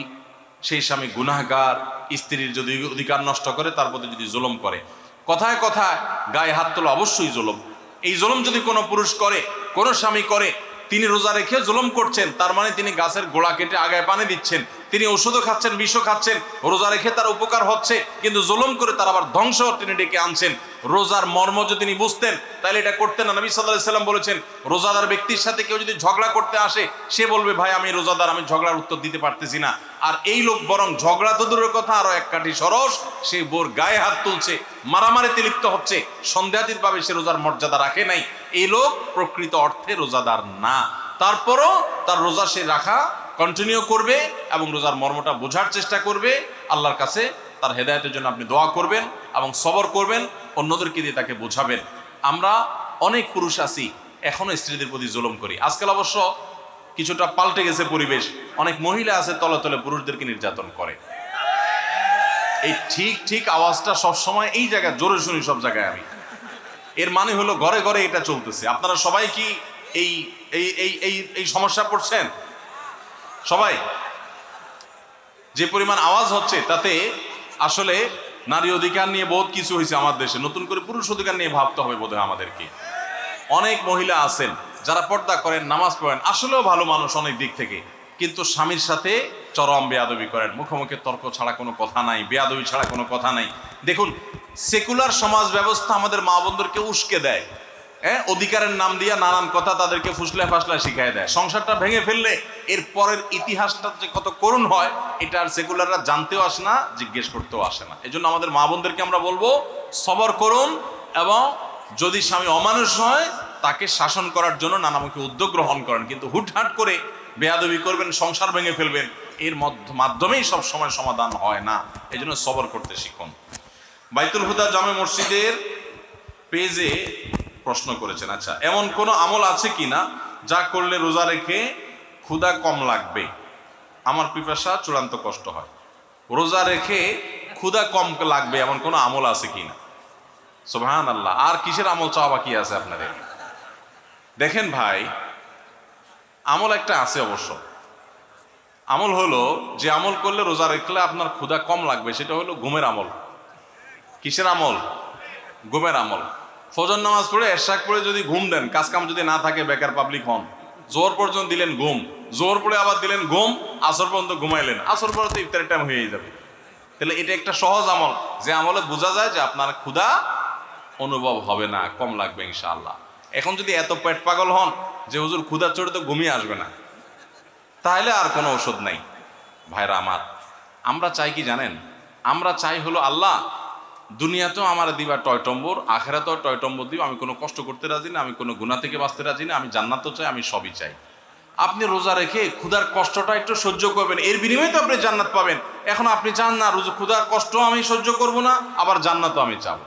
সেই স্বামী গুনাহগার। স্ত্রীর যদি অধিকার নষ্ট করে, তার প্রতি যদি জুলুম করে, কথায় কথায় গায়ে হাত তোলা অবশ্যই জুলুম। এই জুলুম যদি কোনো পুরুষ করে, কোনো স্বামী করে, তিনি রোজা রেখে জুলুম করছেন, তার মানে তিনি গাছের গোড়া কেটে আগায় পানি দিচ্ছেন, তিনি ওষুধও খাচ্ছেন, বিষও খাচ্ছেন, রোজা রেখে তার উপকার হচ্ছে, কিন্তু জুলুম করে তার আবার ধ্বংস তিনি ডেকে আনছেন। রোজার মর্ম যদি তিনি বুঝতেন তাহলে এটা করতেন না। নবী সাল্লাল্লাহু আলাইহি সাল্লাম বলেছেন, রোজাদার ব্যক্তির সাথে কেউ যদি ঝগড়া করতে আসে, সে বলবে, ভাই আমি রোজাদার, আমি ঝগড়ার উত্তর দিতে পারতেছি না। আর এই লোক বরং ঝগড়া তো দূরের কথা, আরো এক কাঠি সরস, সে বোর গায়ে হাত তুলছে, মারামারিতে লিপ্ত হচ্ছে, সন্দেহাতীতভাবে সে রোজার মর্যাদা রাখে নাই। এই লোক প্রকৃত অর্থে রোজাদার না, তারপরও তার রোজা সে রাখা কন্টিনিউ করবে এবং রোজার মর্মটা বোঝার চেষ্টা করবে। আল্লাহর কাছে তার হেদায়েতের জন্য আপনি দোয়া করবেন এবং সবর করবেন, অন্যদেরকে দিয়ে তাকে বোঝাবেন। আমরা অনেক পুরুষ আছি এখনো স্ত্রীদের প্রতি জুলুম করি। আজকাল অবশ্য কিছুটা পাল্টে গেছে পরিবেশ, অনেক মহিলা আছে তলে তলে পুরুষদেরকে নির্যাতন করে। এই ঠিক ঠিক আওয়াজটা সবসময় এই জায়গায় জোরে শুনি সব জায়গায় আমি। এর মানে হলো ঘরে ঘরে এটা চলতেছে। আপনারা সবাই কি এই এই এই এই এই সমস্যা পড়ছেন? সবাই যে পরিমাণ আওয়াজ হচ্ছে তাতে আসলে নারী অধিকার নিয়ে বহুত কিছু হয়েছে আমার দেশে, নতুন করে পুরুষ অধিকার নিয়ে ভাবতে হবে বোধহয় আমাদেরকে। অনেক মহিলা আছেন যারা পর্দা করেন, নামাজ পড়েন, আসলেও ভালো মানুষ অনেক দিক থেকে, কিন্তু স্বামীর সাথে চরম বেয়াদবি করেন। মুখোমুখি তর্ক ছাড়া কোনো কথা নাই, বেয়াদবি ছাড়া কোনো কথা নাই। দেখুন, সেকুলার সমাজ ব্যবস্থা আমাদের মা বোনদেরকে উস্কে দেয়, হ্যাঁ, অধিকারের নাম দিয়া নানান কথা তাদেরকে ফুসলা ফাসলা শিখাই দেয়। সংসারটা ভেঙে ফেললে এর পরের ইতিহাসটা যে কত করুণ হয় এটা আর সেকুলাররা জানতেও আসে না, জিজ্ঞেস করতেও আসে না। এই জন্য আমাদের মা বোনদেরকে আমরা বলবো সবর করুন, এবং যদি স্বামী অমানুষ হয় তাকে শাসন করার জন্য নানামুখী উদ্যোগ গ্রহণ করেন, কিন্তু হুটহাট করে বেয়াদবি করবেন, সংসার ভেঙে ফেলবেন, এর মাধ্যমেই সব সময় সমাধান হয় না। এই জন্য সবর করতে শিখুন। বাইতুল হুদা জামে মসজিদের পেজে প্রশ্ন করেছেন, আচ্ছা, এমন কোনো আমল আছে কিনা যা করলে রোজা রেখে ক্ষুধা কম লাগবে? আমার পিপাসা চূড়ান্ত কষ্ট হয়, রোজা রেখে ক্ষুধা কম লাগবে এমন কোনো আমল আছে কিনা? সুবহানাল্লাহ। আর কিসের আমল চাওয়া বাকি আছে আপনাদের? দেখেন ভাই, আমল একটা আছে অবশ্য। আমল হলো, যে আমল করলে রোজা রাখলে আপনার ক্ষুধা কম লাগবে, সেটা হলো ঘুমের আমল। কিসের আমল? ঘুমের আমল। ফজর নামাজ পড়ে এরশাক পড়ে যদি ঘুম দেন, কাজ কাম যদি না থাকে, বেকার পাবলিক হন, জোহর পর্যন্ত দিলেন ঘুম, জোহর পড়ে আবার দিলেন ঘুম, আসর পর্যন্ত ঘুমাইলেন, আসর পরে তো ইফতারের টাইম হয়ে যাবে। তাহলে এটা একটা সহজ আমল, যে আমলে বোঝা যায় যে আপনার ক্ষুধা অনুভব হবে না, কম লাগবে ইনশাআল্লাহ। এখন যদি এত পেট পাগল হন যে হুজুর ক্ষুধার চড়ে তো ঘুমিয়ে আসবে না, তাহলে আর কোনো ওষুধ নাই। ভাইরা আমার, আমরা চাই কি জানেন? আমরা চাই হলো আল্লাহ দুনিয়াতেও আমার দিবা টয়টম্বর, আখেরাতেও টয়টম্বর দিব। আমি কোনো কষ্ট করতে রাজি না, আমি কোনো গুনাহ থেকে বাঁচতে রাজি না, আমি জান্নাতও চাই, আমি সবই চাই। আপনি রোজা রেখে ক্ষুধার কষ্টটা একটু সহ্য করবেন, এর বিনিময়ে তো আপনি জান্নাত পাবেন। এখন আপনি চান না ক্ষুধার কষ্ট আমি সহ্য করব না, আবার জান্নাতও আমি চাব।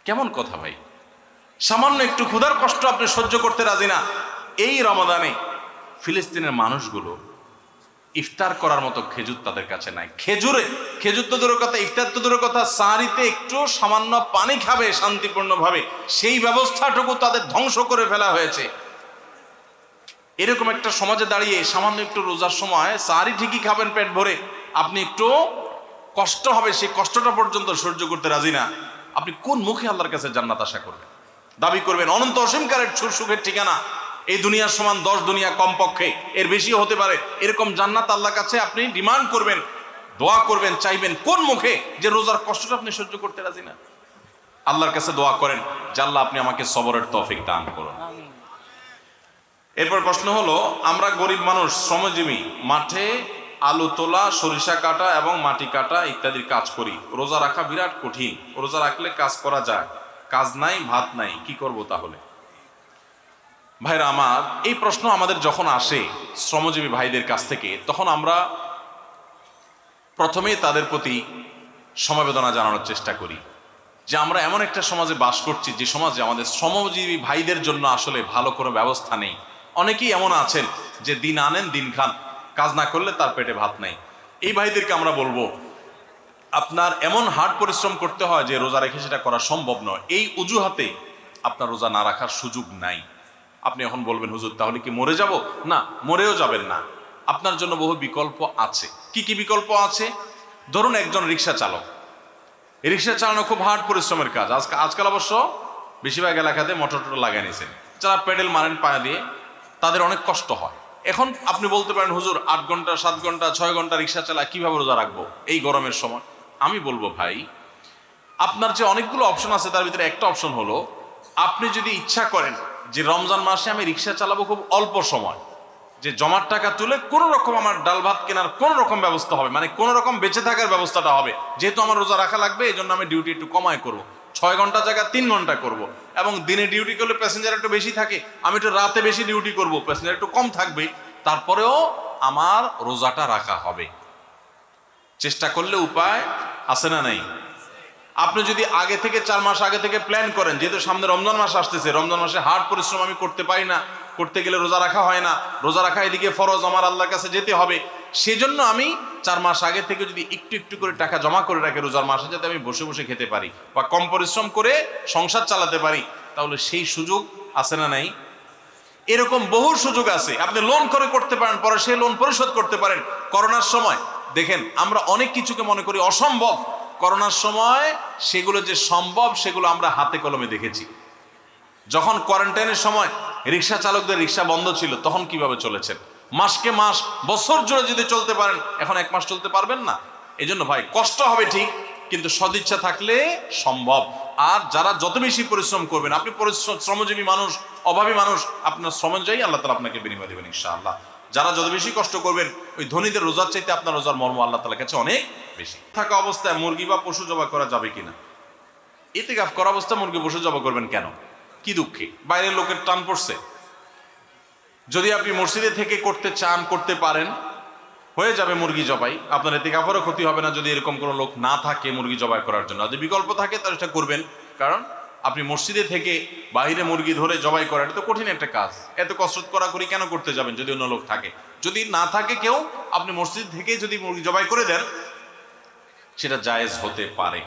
কেমন কথা ভাই? সামান্য একটু ক্ষুধার কষ্ট আপনি সহ্য করতে রাজি না। এই রমাদানে ফিলিস্তিনের মানুষগুলো ইফতার করার মতো খেজুর তাদের কাছে নাই। খেজুর তো দূরের কথা, ইফতার তো দূরের কথা, সাহারিতে একটু সামান্য পানি খাবে শান্তিপূর্ণভাবে, সেই ব্যবস্থাটুকু তাদের ধ্বংস করে ফেলা হয়েছে। এরকম একটা সমাজে দাঁড়িয়ে সামান্য একটু রোজার সময় সাহারি ঠিকই খাবেন পেট ভরে, আপনি একটু কষ্ট হবে, সেই কষ্টটা পর্যন্ত সহ্য করতে রাজি না। আপনি কোন মুখে আল্লাহর কাছে জান্নাত আশা করবেন, দাবি করবেন? অনন্ত অসীমকারের সুখের ঠিকানা এই দুনিয়ার সমান 10 দুনিয়া কমপক্ষে, এর বেশিও হতে পারে, এরকম জান্নাত আল্লাহর কাছে আপনি ডিমান্ড করবেন, দোয়া করবেন, চাইবেন কোন মুখে? যে রোজার কষ্টটা আপনি সহ্য করতে রাজি না। আল্লাহর কাছে দোয়া করেন যে আল্লাহ আপনি আমাকে সবরের তৌফিক দান করুন। এরপর প্রশ্ন হলো, আমরা গরিব মানুষ, শ্রমজীবী, মাঠে আলু তোলা, সরিষা কাটা এবং মাটি কাটা ইত্যাদির কাজ করি। রোজা রাখা বিরাট কঠিন, রোজা রাখলে কাজ করা যায়, কাজ নাই, ভাত নাই, কি করব তাহলে? ভাইরা আমার, এই প্রশ্ন আমাদের যখন আসে শ্রমজীবী ভাইদের কাছ থেকে, তখন আমরা প্রথমেই তাদের প্রতি সমবেদনা জানানোর চেষ্টা করি যে আমরা এমন একটা সমাজে বাস করছি যে সমাজে আমাদের শ্রমজীবী ভাইদের জন্য আসলে ভালো কোনো ব্যবস্থা নেই। অনেকেই এমন আছেন যে দিন আনেন দিন খান, কাজ না করলে তার পেটে ভাত নেই। এই ভাইদেরকে আমরা বলবো, আপনার এমন হার্ড পরিশ্রম করতে হয় যে রোজা রেখে সেটা করা সম্ভব নয়। এই অজুহাতে আপনার রোজা না রাখার সুযোগ নাই। আপনি এখন বলবেন, হুজুর তাহলে কি মরে যাব? না, মরেও যাবেন না। আপনার জন্য বহু বিকল্প আছে। কি কি বিকল্প আছে? ধরুন একজন রিক্সা চালক, রিক্সা চালানো খুব হার্ড পরিশ্রমের কাজ। আজকাল অবশ্য বেশিরভাগ এলাকাতে মোটর লাগাই নিয়েছেন, যারা প্যাডেল মারেন পায়ে দিয়ে, তাদের অনেক কষ্ট হয়। এখন আপনি বলতে পারেন, হুজুর 8 ঘন্টা 7 ঘন্টা 6 ঘন্টা রিক্সা চালায় কিভাবে রোজা রাখবো এই গরমের সময়? আমি বলবো ভাই, আপনার যে অনেকগুলো অপশন আছে তার ভিতরে একটা অপশন হলো, আপনি যদি ইচ্ছা করেন যে রমজান মাসে আমি রিক্সা চালাবো খুব অল্প সময়, যে জমার টাকা তুলে কোনো রকম আমার ডাল ভাত কেনার কোনো রকম ব্যবস্থা হবে, মানে কোনো রকম বেঁচে থাকার ব্যবস্থাটা হবে, যেহেতু আমার রোজা রাখা লাগবে এই জন্য আমি ডিউটি একটু কমায় করব, 6 ঘন্টা জায়গা 3 ঘন্টা করব, এবং দিনে ডিউটি করলে প্যাসেঞ্জার একটু বেশি থাকে, আমি একটু রাতে বেশি ডিউটি করব, প্যাসেঞ্জার একটু কম থাকবে, তারপরেও আমার রোজাটা রাখা হবে। চেষ্টা করলে উপায় আছে না নাই? আপনি যদি আগে থেকে 4 মাস আগে থেকে প্ল্যান করেন, যেহেতু সামনে রমজান মাস আসতেছে, রমজান মাসে হার্ড পরিশ্রম আমি করতে পারি না, করতে গেলে রোজা রাখা হয় না, রোজা রাখা এদিকে ফরজ, আমার আল্লাহর কাছে যেতে হবে, সেজন্য আমি 4 মাস আগে থেকে যদি একটু একটু করে টাকা জমা করে রাখি রোজার মাসে, যাতে আমি বসে বসে খেতে পারি বা কম পরিশ্রম করে সংসার চালাতে পারি, তাহলে সেই সুযোগ আছে না নাই? এরকম বহু সুযোগ আছে। আপনি লোন করে করতে পারেন, পরে সেই লোন পরিশোধ করতে পারেন। করোনার সময় দেখেন, আমরা অনেক কিছুকে মনে করি অসম্ভব, করোনার সময় সেগুলো যে সম্ভব সেগুলো আমরা হাতে কলমে দেখেছি। যখন কোয়ারেন্টাইনের সময় রিক্সা চালকদের রিক্সা বন্ধ ছিল, তখন কিভাবে চলেছেন? মাসকে মাস, বছর জুড়ে যদি চলতে পারেন, এখন 1 মাস চলতে পারবেন না। এই জন্য ভাই, কষ্ট হবে ঠিক, কিন্তু সদিচ্ছা থাকলে সম্ভব। আর যারা যত বেশি পরিশ্রম করবেন, আপনি শ্রমজীবী মানুষ, অভাবী মানুষ, আপনার শ্রম অনুযায়ী আল্লাহ তাআলা আপনাকে বিনিময় দেবেন ইনশাআল্লাহ। যারা যত বেশি কষ্ট করবেন, ওই ধনীদের রোজার চাইতে আপনার রোজার মর্ম আল্লাহ তাআলার কাছে অনেক বেশি। থাকা অবস্থায় মুরগি বা পশু জবাই করা যাবে কিনা? ইতিকাফ করা অবস্থায় মুরগি পশু জবাই করবেন কেন? কি দুঃখে? বাইরের লোকের টান পড়ছে? যদি আপনি মসজিদে থেকে করতে চান, করতে পারেন, হয়ে যাবে মুরগি জবাই, আপনার ইতিকাফেরও ক্ষতি হবে না, যদি এরকম কোনো লোক না থাকে মুরগি জবাই করার জন্য। যদি বিকল্প থাকে তাহলে সেটা করবেন, কারণ আপনি মসজিদে থেকে বাইরে মুরগি ধরে জবাই করা, এটা তো কঠিন একটা কাজ। এত কসরত করি কেন করতে যাবেন যদি অন্য লোক থাকে? যদি না থাকে কেউ, আপনি মসজিদ থেকে যদি মুরগি জবাই করে দেন, সেটা জায়েজ হতে পারে।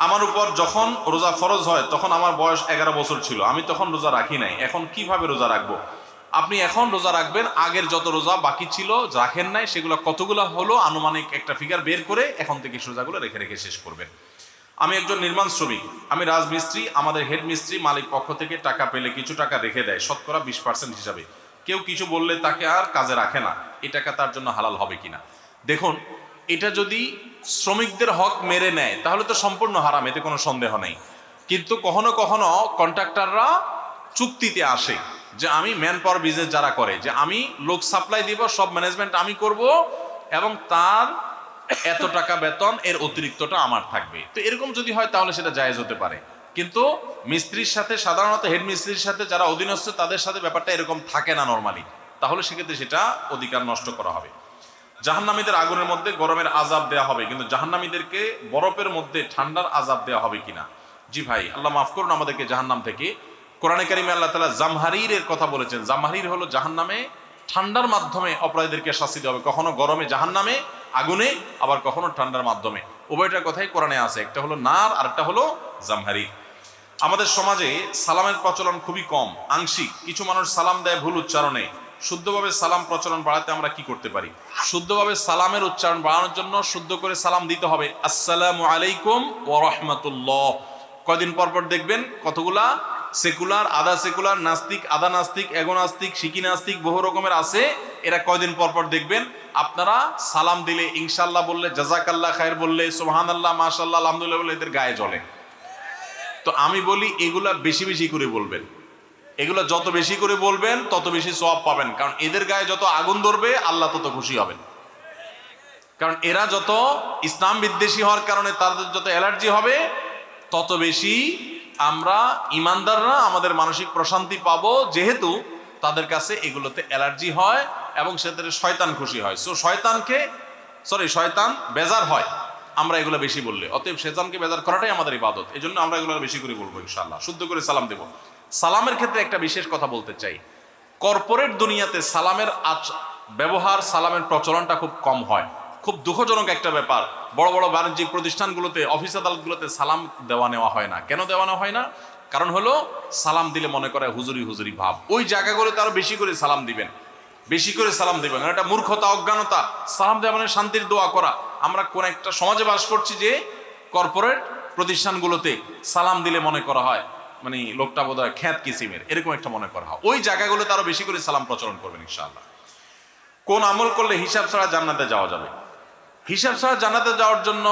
আমার উপর যখন রোজা ফরজ হয়, তখন আমার বয়স 11 বছর ছিল, আমি তখন রোজা রাখি নাই। এখন কিভাবে রোজা রাখবো? আপনি এখন রোজা রাখবেন, আগের যত রোজা বাকি ছিল রাখেন নাই, সেগুলো কতগুলো হলো আনুমানিক একটা ফিগার বের করে এখন থেকে রোজাগুলো রেখে রেখে শেষ করবেন। আমি একজন নির্মাণ শ্রমিক, আমি রাজমিস্ত্রি, আমাদের হেড মিস্ত্রি মালিক পক্ষ থেকে টাকা পেলে কিছু টাকা রেখে দেয় শতকরা 20% হিসাবে। কেউ কিছু বললে তাকে আর কাজে রাখে না, এই টাকা তার জন্য হালাল হবে কিনা? দেখুন, এটা যদি শ্রমিকদের হক মেরে নেয় তাহলে তো সম্পূর্ণ হারাম, এতে কোনো সন্দেহ নেই। কিন্তু কখনো কখনো কন্ট্রাক্টররা চুক্তিতে আসে যে আমি ম্যান পাওয়ার বিজনেস যারা করে, যে আমি লোক সাপ্লাই দিব, সব ম্যানেজমেন্ট আমি করব, এবং তার এত টাকা বেতন, এর অতিরিক্তটা আমার থাকবে। তো এরকম যদি হয় তাহলে সেটা জায়েজ হতে পারে। কিন্তু মিস্ত্রির সাথে, সাধারণত হেড মিস্ত্রির সাথে যারা অধীনস্থ, তাদের সাথে ব্যাপারটা এরকম থাকে না নর্মালি, তাহলে সেক্ষেত্রে সেটা অধিকার নষ্ট করা হবে। জাহান্নামীদের আগুনের মধ্যে গরমের আযাব দেওয়া হবে, কিন্তু জাহান্নামীদেরকে বরফের মধ্যে ঠান্ডার আযাব দেওয়া হবে কিনা? জি ভাই, আল্লাহ মাফ করুন আমাদেরকে জাহান্নাম থেকে। কোরআনে কারিমে আল্লাহ তাআলা জামহারীরের কথা বলেছেন। জামহারীর হলো জাহান্নামে ঠান্ডার মাধ্যমে অপরাধীদেরকে শাস্তি দেওয়া হবে, কখনো গরমে জাহান্নামে আগুনে, আবার কখনো ঠান্ডার মাধ্যমে। উভয়টার কথাই কোরআনে আছে, একটা হলো নার আর একটা হলো জামহারীর। আমাদের সমাজে সালামের প্রচলন খুবই কম, আংশিক। কিছু মানুষ সালাম দেয় ভুল উচ্চারণে। শুদ্ধভাবে সালাম প্রচলন বাড়াতে আমরা কি করতে পারি? শুদ্ধভাবে সালামের উচ্চারণ বাড়ানোর জন্য শুদ্ধ করে সালাম দিতে হবে, আসসালামু আলাইকুম ওয়া রাহমাতুল্লাহ। কয়দিন পর পর দেখবেন কতগুলা সেকুলার, আধা সেকুলার, নাস্তিক, আধা নাস্তিক, এগোনাস্তিক, শিকি নাস্তিক, বহু রকমের আছে। এরা কয়দিন পর পর দেখবেন আপনারা সালাম দিলে, ইনশাআল্লাহ বললে, জাযাকাল্লাহ খায়ের বললে, সুবহানাল্লাহ, মাশাআল্লাহ, আলহামদুলিল্লাহ বললে এদের গায়ে জ্বলে। তো আমি বলি এগুলা বেশি বেশি করে বলবেন। এগুলো যত বেশি করে বলবেন তত বেশি সওয়াব পাবেন, কারণ এদের গায়ে যত আগুন ধরবে আল্লাহ তত খুশি হবেন। কারণ এরা যত ইসলাম বিদ্বেষী হওয়ার কারণে তাদের যত অ্যালার্জি হবে, তত বেশি আমরা ইমানদাররা আমাদের মানসিক প্রশান্তি পাবো, যেহেতু তাদের কাছে এগুলোতে অ্যালার্জি হয় এবং সেটাতে শয়তান খুশি হয়। সো শয়তান বেজার হয় আমরা এগুলো বেশি বললে। অতএব শয়তানকে বেজার করাটাই আমাদের ইবাদত। এই জন্য আমরা এগুলো বেশি করে বলবো ইনশাআল্লাহ, শুদ্ধ করে সালাম দেব। সালামের ক্ষেত্রে একটা বিশেষ কথা বলতে চাই। কর্পোরেট দুনিয়াতে সালামের ব্যবহার, সালামের প্রচলনটা খুব কম হয়। খুব দুঃখজনক একটা ব্যাপার। বড় বড় বাণিজ্যিক প্রতিষ্ঠানগুলোতে, অফিস আদালতগুলোতে সালাম দেওয়া নেওয়া হয় না। কেন দেওয়া নেওয়া হয় না? কারণ হলো সালাম দিলে মনে করে হুজুরি হুজুরি ভাব। ওই জায়গাগুলোতে আরো বেশি করে সালাম দিবেন, বেশি করে সালাম দিবেন। এটা মূর্খতা, অজ্ঞানতা। সালাম দেওয়া মানে শান্তির দোয়া করা। আমরা কোন একটা সমাজে বাস করছি যে কর্পোরেট প্রতিষ্ঠানগুলোতে সালাম দিলে মনে করা হয় মানে লোকটা বোধহয় খ্যাত কিসিমের, এরকম একটা মনে করা হয়। ওই জায়গাগুলোতে আরো বেশি করে সালাম প্রচলন করবেন ইনশাআল্লাহ। কোন আমল করলে হিসাব ছাড়া জান্নাতে যাওয়া যাবে? হিসাব ছাড়া জান্নাতে যাওয়ার জন্য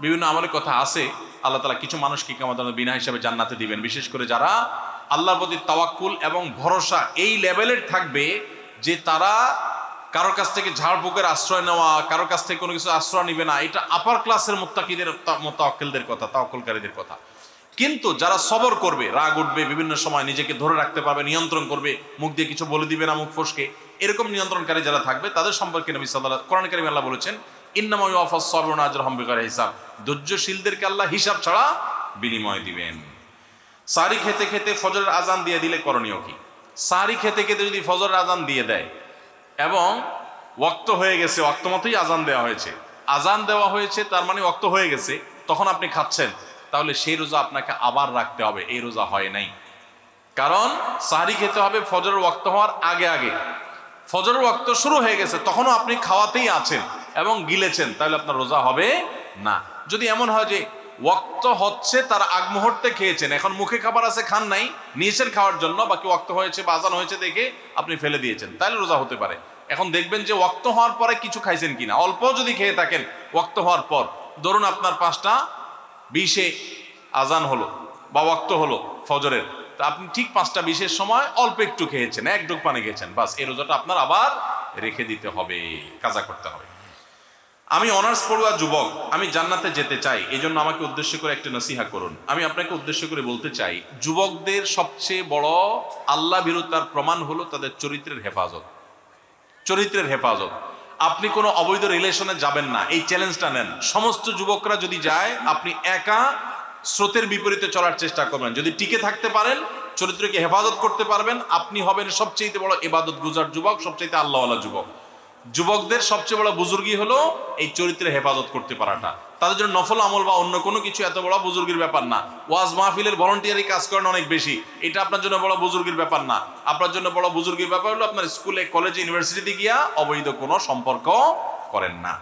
বিভিন্ন আমলের কথা আছে। আল্লাহ তাআলা কিছু মানুষকে কিয়ামতের দিনে বিনা হিসাবে জান্নাতে দিবেন, বিশেষ করে যারা আল্লাহর প্রতি তাওয়াক্কুল এবং ভরসা এই লেভেলের থাকবে যে তারা কারোর কাছ থেকে ঝাড়ফুঁকের আশ্রয় নেওয়া, কারোর কাছ থেকে কোনো কিছু আশ্রয় নিবে না। এটা আপার ক্লাসের মুত্তাকিদের, মুতাওয়াক্কিলদের কথা, তাওয়াক্কুলকারীদের কথা। কিন্তু যারা সবর করবে, রাগ উঠবে, বিভিন্ন সময় নিজেকে ধরে রাখতে পারবে, নিয়ন্ত্রণ করবে, মুখ দিয়ে কিছু বলে দিবে না মুখ ফসকে, এরকম নিয়ন্ত্রণকারী যারা থাকবে তাদের সম্পর্কে নবী সাল্লাল্লাহু আলাইহি কোরআন কারীমে আল্লাহ বলেছেন ইন্নামা ইউওয়াফাস সাবিরুনা আজরাহুম বিগাইরি হিসাব, ধৈর্যশীলদেরকে আল্লাহ হিসাব ছাড়া বিনিময় দিবেন। সাহরি খেতে খেতে ফজরের আজান দিয়ে দিলে করণীয় কি? সাহরি খেতে খেতে যদি ফজরের আজান দিয়ে দেয় এবং ওয়াক্ত হয়ে গেছে, ওয়াক্ত মতোই আজান দেওয়া হয়েছে, আজান দেওয়া হয়েছে তার মানে ওয়াক্ত হয়ে গেছে, তখন আপনি খাচ্ছেন, তাহলে সেই রোজা আপনাকে আবার রাখতে হবে, এই রোজা হয় নাই। কারণ সাহরি খেতে হবে ফজরের ওয়াক্ত হওয়ার আগে আগে। ফজরের ওয়াক্ত শুরু হয়ে গেছে, তখনও আপনি খাওয়াতেই আছেন এবং গিলেছেন, তাহলে আপনার রোজা হবে না। যদি এমন হয় যে ওয়াক্ত হচ্ছে তার আগ মুহূর্তে খেয়েছেন, এখন মুখে খাবার আছে, খান নাই, নিয়েছেন খাওয়ার জন্য, বাকি ওয়াক্ত হয়েছে বা আজান হয়েছে দেখে আপনি ফেলে দিয়েছেন, তাহলে রোজা হতে পারে। এখন দেখবেন যে ওয়াক্ত হওয়ার পরে কিছু খাইছেন কিনা, অল্প যদি খেয়ে থাকেন ওয়াক্ত হওয়ার পর, ধরুন আপনার 5:20 আজান হলো বা ওয়াক্ত হলো ফজরের, তা আপনি ঠিক 5:20 সময় অল্প একটু খেয়েছেন, এক ডুব পানি খেয়েছেন, বাস এই রোজাটা আপনার আবার রেখে দিতে হবে, কাজা করতে হবে। আমি অনার্স পড়ুয়া যুবক, আমি জান্নাতে যেতে চাই, এই জন্য আমাকে উদ্দেশ্য করে একটা নসিহা করুন। আমি আপনাকে উদ্দেশ্য করে বলতে চাই, যুবকদের সবচেয়ে বড় আল্লাহ ভীরুতার প্রমাণ হলো তাদের চরিত্রের হেফাজত। চরিত্রের হেফাজত। আপনি কোনো অবৈধ রিলেশনে যাবেন না, এই চ্যালেঞ্জটা নেন। সমস্ত যুবকরা যদি যায়, আপনি একা স্রোতের বিপরীতে চলার চেষ্টা করবেন। যদি টিকে থাকতে পারেন, চরিত্রকে হেফাজত করতে পারবেন, আপনি হবেন সবচেয়ে বড় ইবাদত গুজার যুবক, সবচেয়ে আল্লাহওয়ালা যুবক। যুবকদের সবচেয়ে বড় বুজুর্গি হলো এই চরিত্রের হেফাজত করতে পারাটা। তাদের জন্য নফল আমল বা অন্য কোনো কিছু এত বড় বুজুর্গির ব্যাপার না। ওয়াজ মাহফিলের ভলান্টিয়ারি কাজ করেন অনেক বেশি, এটা আপনার জন্য বড় বুজুর্গির ব্যাপার না। আপনার জন্য বড় বুজুর্গির ব্যাপার হলো আপনার স্কুলে, কলেজে, ইউনিভার্সিটিতে গিয়া অবৈধ কোনো সম্পর্ক করেন না।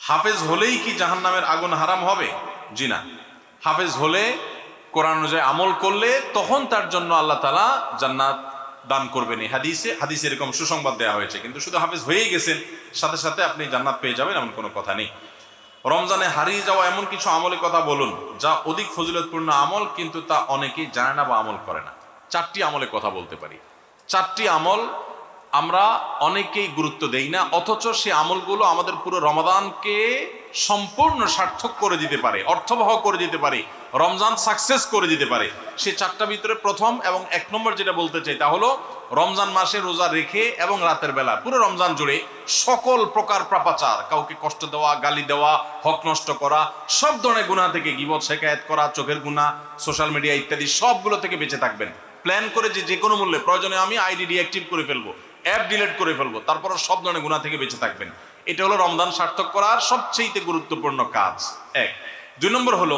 হাফেজ হলেই কি জাহান্নামের আগুন হারাম হবে? জি না। হাফেজ হলে, কোরআন অনুযায়ী আমল করলে, তখন তার জন্য আল্লাহ তাআলা জান্নাত দান করবেন। হাদিসে এরকম সুসংবাদ দেওয়া হয়েছে। কিন্তু শুধু হাফেজ হয়েই গেছেন, সাথে সাথে আপনি জান্নাত পেয়ে যাবেন, এমন কোনো কথা নেই। রমজানে হারিয়ে যাওয়া এমন কিছু আমলের কথা বলুন যা অধিক ফজিলতপূর্ণ আমল, কিন্তু তা অনেকেই জানে না বা আমল করে না। 4টি আমলের কথা বলতে পারি। 4টি আমল আমরা অনেকেই গুরুত্ব দেই না, অথচ সে আমলগুলো আমাদের পুরো রমাদানকে সম্পূর্ণ সার্থক করে দিতে পারে, অর্থবহ করে দিতে পারে, রমজান সাকসেস করে দিতে পারে। সে 4টার ভিতরে প্রথম এবং 1 নম্বর যেটা বলতে চাই তা হলো, রমজান মাসে রোজা রেখে এবং রাতের বেলা পুরো রমজান জুড়ে সকল প্রকার পাপাচার, কাউকে কষ্ট দেওয়া, গালি দেওয়া, হক নষ্ট করা, সব ধরনের গুনাহ থেকে, গীবত, শিকায়াত করা, চোখের গুনাহ, সোশ্যাল মিডিয়া ইত্যাদি সবগুলো থেকে বেঁচে থাকবেন। প্ল্যান করে যে কোনো মূল্যে, প্রয়োজনে আমি আইডি ডিঅ্যাক্টিভ করে ফেলবো, অ্যাপ ডিলিট করে ফেলবো, তারপর সব ধরনের গুনাহ থেকে বেঁচে থাকবেন। এটা হলো রমজান সার্থক করার সবচেয়ে গুরুত্বপূর্ণ কাজ। 1। 2 নম্বর হলো,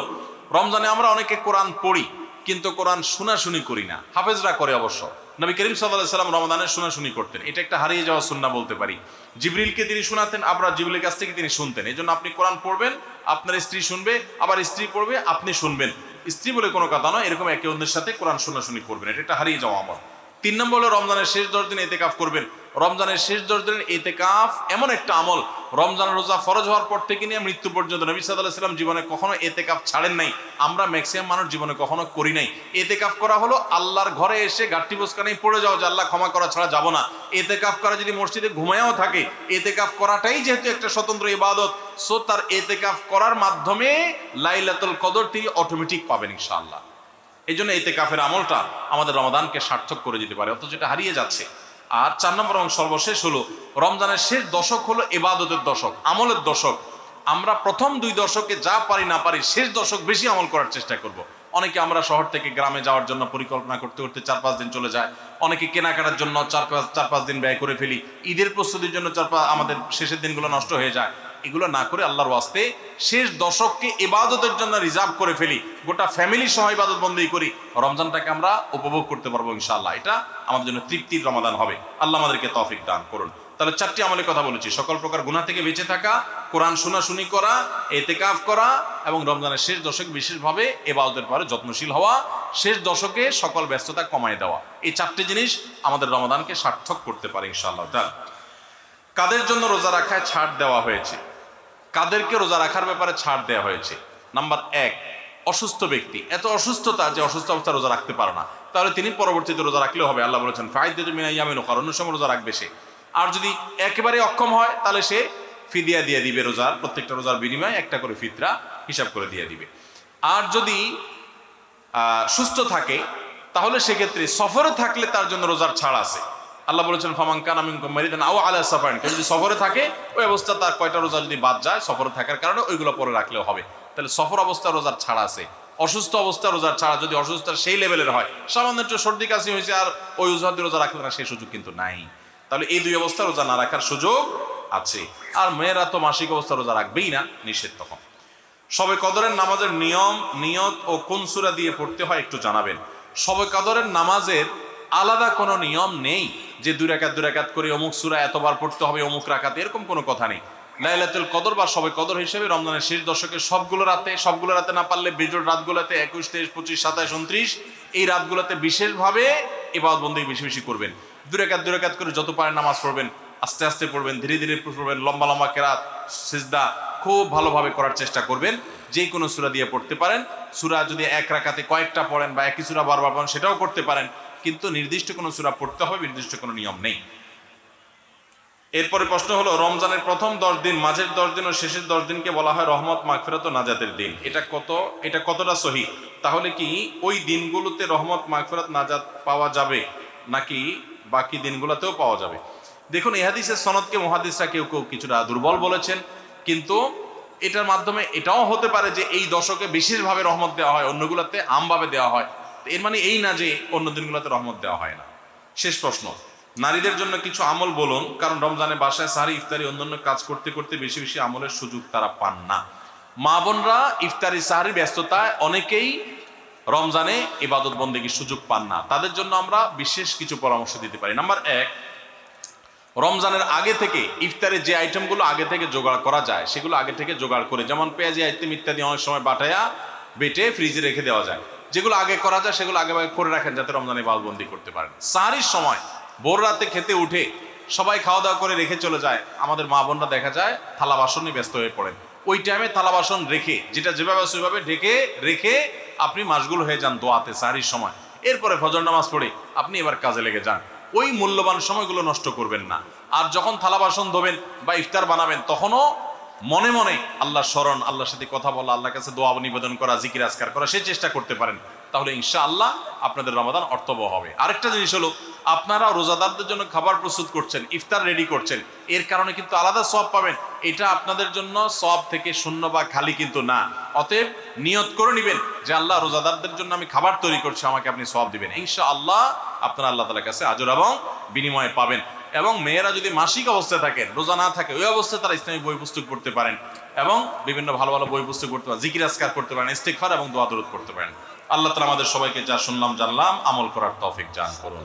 রমজানে আমরা অনেকে কোরআন পড়ি কিন্তু কোরআন শোনাশুনি করি না। হাফেজরা করে অবশ্য। নবী করিম সাল্লাল্লাহু আলাইহি সাল্লাম রমাদানে শোনাশুনি করতেন, এটা একটা হারিয়ে যাওয়া সুন্নাহ বলতে পারি। জিবরিলকে তিনি শোনাতেন, আবার জিবরিলের কাছ থেকে তিনি শুনতেন। এই জন্য আপনি কোরআন পড়বেন, আপনার স্ত্রী শুনবে, আবার স্ত্রী পড়বে, আপনি শুনবেন। স্ত্রী বলে কোনো কথা নয়, এরকম একে অন্যের সাথে কোরআন শোনাশুনি করবেন, এটা একটা হারিয়ে যাওয়া আমল। 3 নম্বর হলো, রমজানের শেষ 10 দিন ইতিকাফ করবেন। রমজানের শেষ 10 দিনের ইতিকাফ এমন একটা আমল, রমজান রোজা ফরজ হওয়ার পর থেকে নিয়ে মৃত্যু পর্যন্ত নবী সাল্লাল্লাহু আলাইহি ওয়াসাল্লাম জীবনে কখনো ইতিকাফ ছাড়েন নাই। আমরা ম্যাক্সিমাম মানুষ জীবনে কখনো করি নাই। ইতিকাফ করা হলো আল্লাহর ঘরে এসে গাঁটটি বোসকানি পড়ে যাও যে আল্লাহ ক্ষমা করা ছাড়া যাব না। ইতিকাফ করা যদি মসজিদে ঘুমায়াও থাকে, ইতিকাফ করাটাই যেহেতু একটা স্বতন্ত্র ইবাদত, সো তার ইতিকাফ করার মাধ্যমে লাইলাতুল কদর তিনি অটোমেটিক পাবেন ইনশাআল্লাহ। এই জন্য ইতিকাফের আমলটা আমাদের রমাদানকে সার্থক করে দিতে পারে, অথচ এটা হারিয়ে যাচ্ছে। আর 4 নম্বর এবং সর্বশেষ হলো, রমজানের শেষ দশক হলো ইবাদতের দশক, আমলের দশক। আমরা প্রথম 2 দশকে যা পারি না পারি, শেষ দশক বেশি আমল করার চেষ্টা করব। অনেকে আমরা শহর থেকে গ্রামে যাওয়ার জন্য পরিকল্পনা করতে করতে 4-5 দিন চলে যায়। অনেকে কেনাকাটার জন্য 4-5 দিন ব্যয় করে ফেলি। ঈদের প্রস্তুতির জন্য আমাদের শেষের দিনগুলো নষ্ট হয়ে যায়। এগুলো না করে আল্লাহর ওয়াস্তে শেষ দশককে ইবাদতের জন্য রিজার্ভ করে ফেলি, গোটা ফ্যামিলি সহ ইবাদত বন্দেগী করি, রমজানটাকে আমরা উপভোগ করতে পারবো ইনশাআল্লাহ। এটা আমাদের জন্য তৃপ্তির রমাদান হবে। আল্লাহ আমাদেরকে তৌফিক দান করুন। তাহলে 4টি আমলের কথা বলেছি, সকল প্রকার গুনাহ থেকে বেঁচে থাকা, কোরআন শোনাশুনি করা, ইতিকাফ করা এবং রমজানের শেষ দশকে বিশেষভাবে ইবাদতের পরে যত্নশীল হওয়া, শেষ দশকে সকল ব্যস্ততা কমায় দেওয়া। এই 4টি জিনিস আমাদের রমাদানকে সার্থক করতে পারে ইনশাআল্লাহ। কাদের জন্য রোজা রাখায় ছাড় দেওয়া হয়েছে? কাদেরকে রোজা রাখার ব্যাপারে ছাড় দেওয়া হয়েছে? নাম্বার 1, অসুস্থ ব্যক্তি। এত অসুস্থতা যে অসুস্থ অবস্থা রোজা রাখতে পারে না, তাহলে তিনি পরবর্তীতে রোজা রাখলেও হবে। আল্লাহ বলেছেন ফাইদাতুম মিন আইয়ামিন উখর, অন্য সময় রোজা রাখবে সে। আর যদি একেবারে অক্ষম হয়, তাহলে সে ফিদিয়া দিয়ে দিবে, রোজার প্রত্যেকটা রোজার বিনিময়ে একটা করে ফিতরা হিসাব করে দিয়ে দিবে। আর যদি সুস্থ থাকে, তাহলে সেক্ষেত্রে সফরে থাকলে তার জন্য রোজার ছাড় আছে। আল্লাহ বলেছেন ফামান কানা মিনকুম মারিদান আও আলা সাফারিন, কেউ যদি সফরে থাকে ওই অবস্থা তার কয়টা রোজা যদি বাদ যায় সফরে থাকার কারণে ওইগুলো পরে রাখলেও হবে। তাহলে সফর অবস্থা রোজার ছাড়া আছে, অসুস্থ অবস্থা রোজার ছাড়া, যদি অসুস্থতা সেই লেভেলের হয়, সামান্য একটু সর্দি কাশি হয়েছে আর ওই অজুহাত দিয়ে রোজা রাখলে না, সেই সুযোগ কিন্তু নাই। তাহলে এই দুই অবস্থা রোজা না রাখার সুযোগ আছে। আর মেয়েরা তো মাসিক অবস্থা রোজা রাখবেই না, নিষেধ তখন। শবে কদরের নামাজের নিয়ম, নিয়ত ও কোন সূরা দিয়ে পড়তে হয় একটু জানাবেন। শবে কদরের নামাজের আলাদা কোনো নিয়ম নেই যে 2 রাকাত করে অমুক সূরা এতবার পড়তে হবে অমুক রাকাতে, এরকম কোনো কথা নেই। লাইলাতুল কদর বা শবে কদর হিসেবে রমজানের শেষ দশকে সবগুলো রাতে না পারলে বিজোড় রাতগুলোতে 21, 23, 25, 27, 29 এই রাতগুলোতে বিশেষভাবে ইবাদত বন্দেগী বেশি বেশি করবেন। 2 রাকাত করে যত পারেন নামাজ পড়বেন, আস্তে আস্তে পড়বেন, ধীরে ধীরে পড়বেন, লম্বা লম্বা কেরাত সিজদা খুব ভালোভাবে করার চেষ্টা করবেন। যে কোনো সূরা দিয়ে পড়তে পারেন। সূরা যদি 1 রাকাতে কয়েকটা পড়েন বা একই সূরা বারবার পড়েন সেটাও করতে পারেন, কিন্তু নির্দিষ্ট কোনো সূরা পড়তে হবে নির্দিষ্ট কোনো নিয়ম নেই। এরপরে প্রশ্ন হলো, রমজানের প্রথম 10 দিন, মাঝের 10 দিন ও শেষের 10 দিনকে বলা হয় রহমত, মাগফিরাত ও নাজাতের দিন। এটা কতটা সহি? তাহলে কি ওই দিনগুলোতে রহমত, মাগফিরাত, নাজাত পাওয়া যাবে নাকি বাকি দিনগুলোতেও পাওয়া যাবে? দেখুন, এই হাদিসের সনদকে মুহাদ্দিসরা কেউ কেউ কিছুটা দুর্বল বলেছেন, কিন্তু এটার মাধ্যমে এটাও হতে পারে যে এই দশকে বিশেষভাবে রহমত দেওয়া হয়, অন্যগুলোতে আমভাবে দেওয়া হয়। এর মানে এই না যে অন্য দিনগুলোতে রহমত দেওয়া হয় না। শেষ প্রশ্ন, নারীদের জন্য কিছু আমল বলুন, কারণ রমজানে বাসায় সাহারি, ইফতারি, অন্যান্য কাজ করতে করতে বেশি বেশি আমলের সুযোগ তারা পান না। মা বোনরা ইফতারি সাহারি ব্যস্ততায় অনেকেই রমজানে ইবাদত বন্দেগীর সুযোগ পান না, তাদের জন্য আমরা বিশেষ কিছু পরামর্শ দিতে পারি। নাম্বার 1, রমজানের আগে থেকে ইফতারের যে আইটেমগুলো আগে থেকে জোগাড় করা যায় সেগুলো আগে থেকে জোগাড় করে, যেমন পেঁয়াজি আইটেম ইত্যাদি অনেক সময় বেটে ফ্রিজে রেখে দেওয়া যায়। যেগুলো আগে করা যায় সেগুলো আগে করে রাখেন যাতে রমজানে ইবাদতবন্দি করতে পারেন। সাহারির সময় ভোর রাতে খেতে উঠে সবাই খাওয়া দাওয়া করে রেখে চলে যায়, আমাদের মা বোনরা দেখা যায় থালা বাসন নিয়ে ব্যস্ত হয়ে পড়েন। ওই টাইমে থালা বাসন রেখে, যেটা যেভাবে সেভাবে ঢেকে রেখে আপনি মাশগুল হয়ে যান দোয়াতে সাহারির সময়। এরপরে ফজর নামাজ পড়ে আপনি এবার কাজে লেগে যান। ওই মূল্যবান সময়গুলো নষ্ট করবেন না। আর যখন থালা বাসন ধোবেন বা ইফতার বানাবেন তখনও মনে মনে আল্লাহর স্মরণ, আল্লাহর সাথে কথা বলা, আল্লাহর কাছে দোয়া নিবেদন করা, জিকির আজকার করা, সে চেষ্টা করতে পারেন। তাহলে ইনশাআল্লাহ আপনাদের রমাদান অর্থবহ হবে। আরেকটা জিনিস হলো, আপনারা রোজাদারদের জন্য খাবার প্রস্তুত করছেন, ইফতার রেডি করছেন, এর কারণে কিন্তু আলাদা সওয়াব পাবেন। এটা আপনাদের জন্য সওয়াব থেকে শূন্য বা খালি কিন্তু না। অতএব নিয়ত করে নেবেন যে আল্লাহ, রোজাদারদের জন্য আমি খাবার তৈরি করছি, আমাকে আপনি সওয়াব দিবেন। ইনশাআল্লাহ আপনারা আল্লাহ তাআলার কাছে আজর এবং বিনিময় পাবেন। এবং মেয়েরা যদি মাসিক অবস্থায় থাকেন, রোজা না থাকে, ওই অবস্থায় তারা ইসলামিক বই পুস্তক পড়তে পারেন এবং বিভিন্ন ভালো ভালো বই পুস্তক পড়তে পারেন, জিকির আজকার করতে পারেন, ইস্তিগফার এবং দোয়া দরুদ করতে পারেন। আল্লাহ তাআলা আমাদের সবাইকে যা শুনলাম জানলাম আমল করার তৌফিক দান করুন।